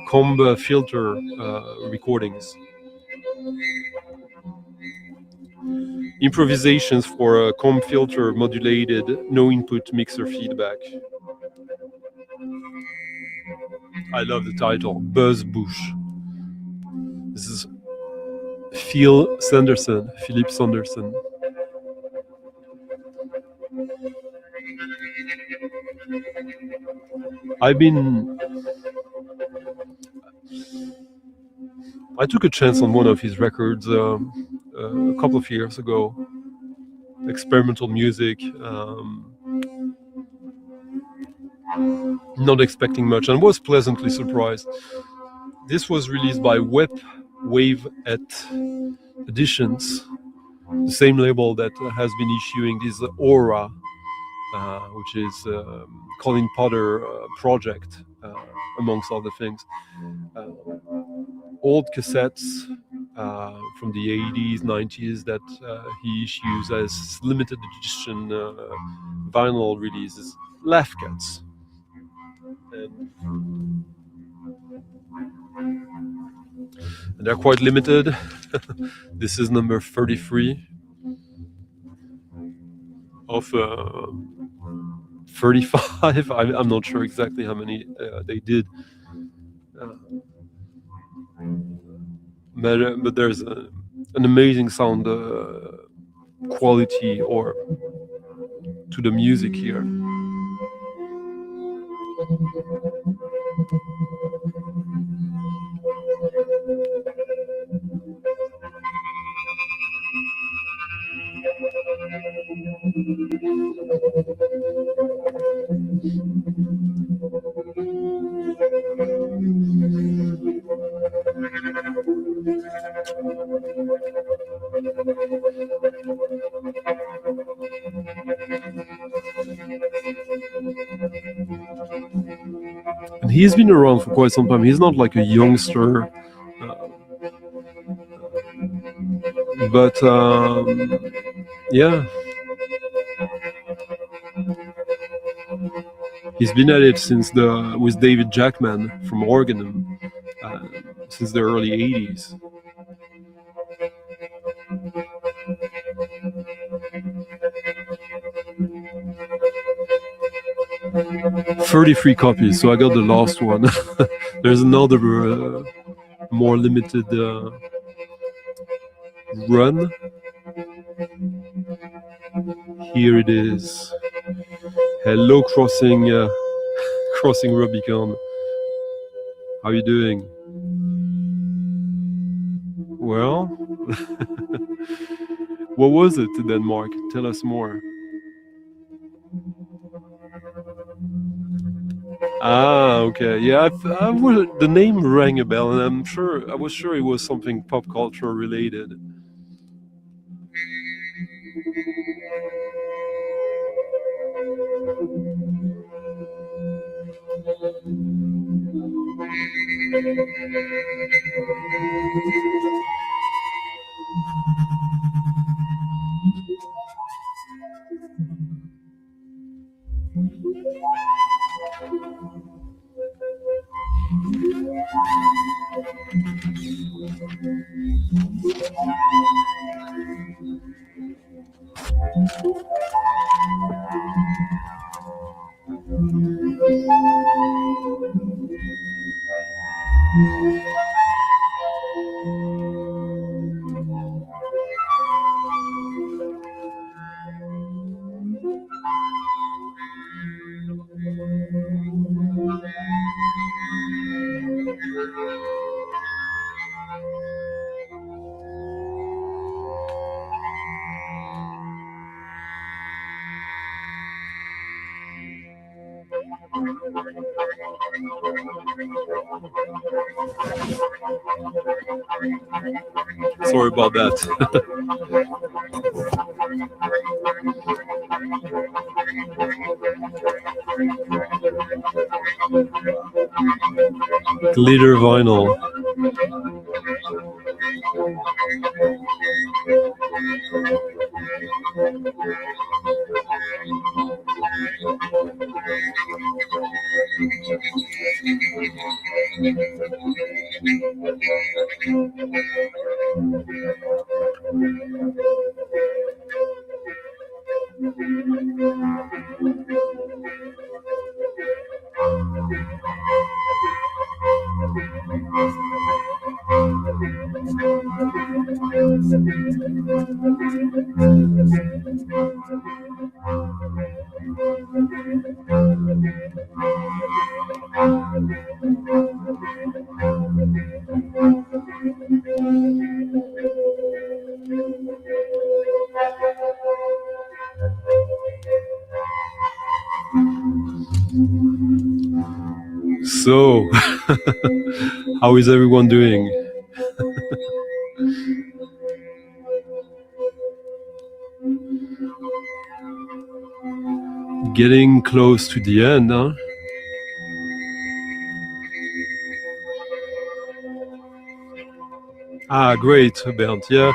comb filter recordings. Improvisations for a comb filter modulated, no input mixer feedback. I love the title, Buzz Bush. This is Philip Sanderson. I took a chance on one of his records a couple of years ago. Experimental music, not expecting much, and was pleasantly surprised. This was released by Wave at Editions, the same label that has been issuing this Aura, which is Colin Potter project, amongst other things. Old cassettes from the 80s, 90s that he issues as limited edition vinyl releases, Laugh Cats. And they're quite limited. This is number 33 of 35. I'm not sure exactly how many they did. But there's an amazing sound quality or to the music here. And he's been around for quite some time. He's not like a youngster, but yeah, he's been at it since with David Jackman from Oregon since the early 80s. $33 copies, so I got the last one. There's another more limited run. Here it is. Hello, Crossing Rubicon. How are you doing? Well, what was it to Denmark? Tell us more. Ah, okay. Yeah, the name rang a bell, and I was sure it was something pop culture related. Sorry about that. Glitter vinyl. So, how is everyone doing? Getting close to the end, huh? Ah, great, Bernd. Yeah,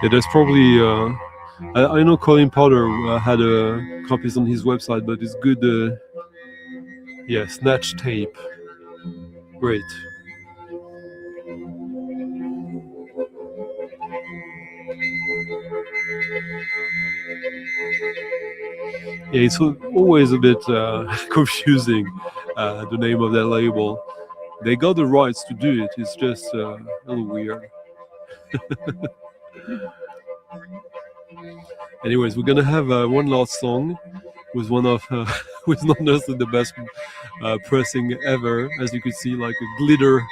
there's probably... I know Colin Powder had copies on his website, but it's good... yeah, snatch tape. Great. Yeah, it's always a bit confusing, the name of that label. They got the rights to do it, it's just a little weird. Anyways, we're gonna have one last song with one of, with not necessarily the best pressing ever, as you could see, like a glitter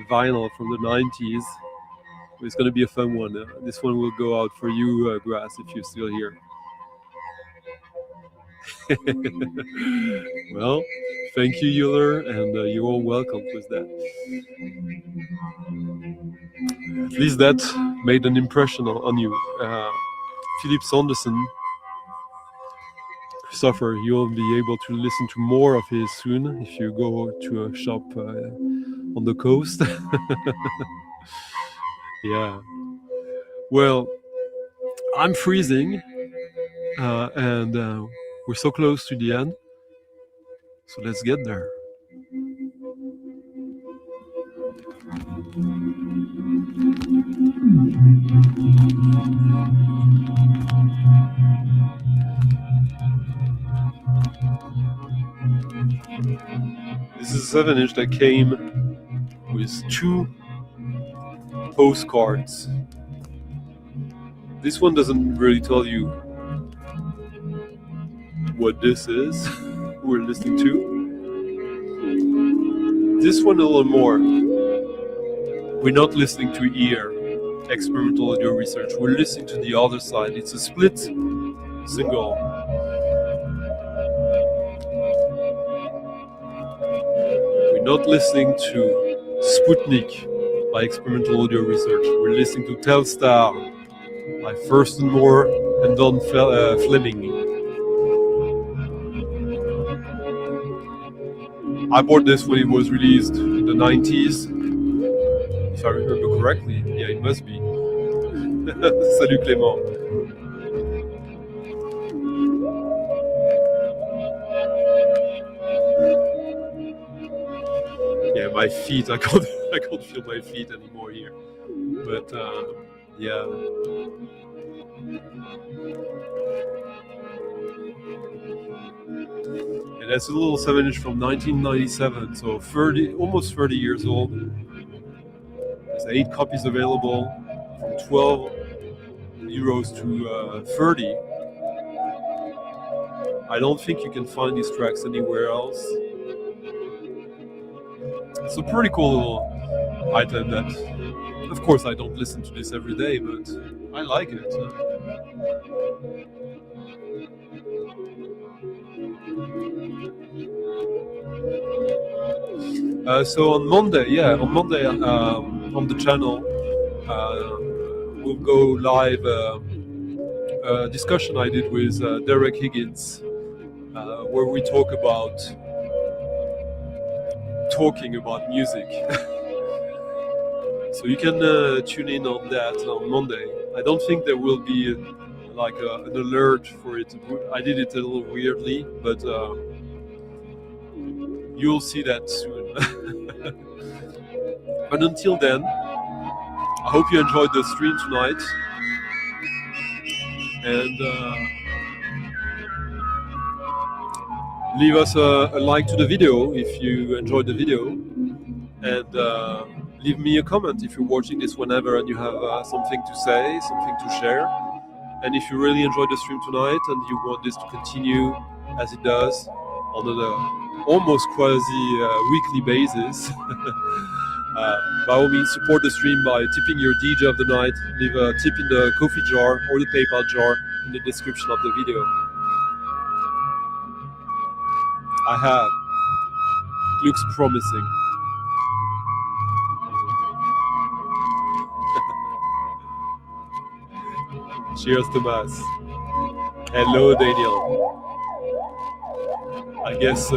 vinyl from the 90s. It's gonna be a fun one. This one will go out for you, Grass, if you're still here. Well, thank you, Euler, and you're all welcome with that. At least that made an impression on you. Philip Sanderson, Christopher, you'll be able to listen to more of his soon if you go to a shop on the coast. Yeah. Well, I'm freezing, and we're so close to the end, so let's get there. This is a 7-inch that came with 2 postcards. This one doesn't really tell you what this is we're listening to. This one a little more. We're not listening to ear, experimental audio research. We're listening to the other side. It's a split single. We're not listening to Sputnik by experimental audio research. We're listening to Telstar by Furstenmore and Don Fleming. I bought this when it was released in the 90s. If I remember correctly. Yeah, it must be. Salut Clément. Yeah, my feet, I can't feel my feet anymore here. But yeah. And that's a little 7-inch from 1997, so almost 30 years old. There's 8 copies available, from 12 euros to 30. I don't think you can find these tracks anywhere else. It's a pretty cool little item that, of course, I don't listen to this every day, but I like it. So on Monday, on the channel, we'll go live a discussion I did with Derek Higgins, where we talk about talking about music. So you can tune in on that on Monday. I don't think there will be like an alert for it. I did it a little weirdly, but you'll see that soon. But until then, I hope you enjoyed the stream tonight. And leave us a like to the video if you enjoyed the video. And leave me a comment if you're watching this whenever and you have something to say, something to share. And if you really enjoyed the stream tonight and you want this to continue as it does on an almost quasi-weekly basis, by all means support the stream by tipping your DJ of the night. Leave a tip in the coffee jar or the PayPal jar in the description of the video. I have. It looks promising. Cheers, Thomas. Hello, Daniel. I guess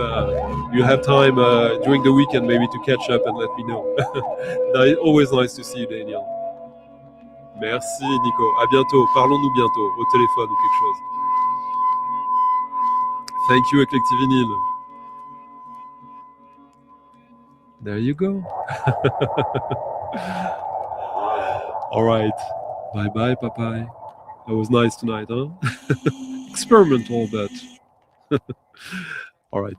you have time during the weekend maybe to catch up and let me know. Always nice to see you, Daniel. Merci, Nico. À bientôt. Parlons-nous bientôt au téléphone ou quelque chose. Thank you, Eclectic Vinyl. There you go. All right. Bye-bye, Papai. That was nice tonight, huh? Experimental, but... All right.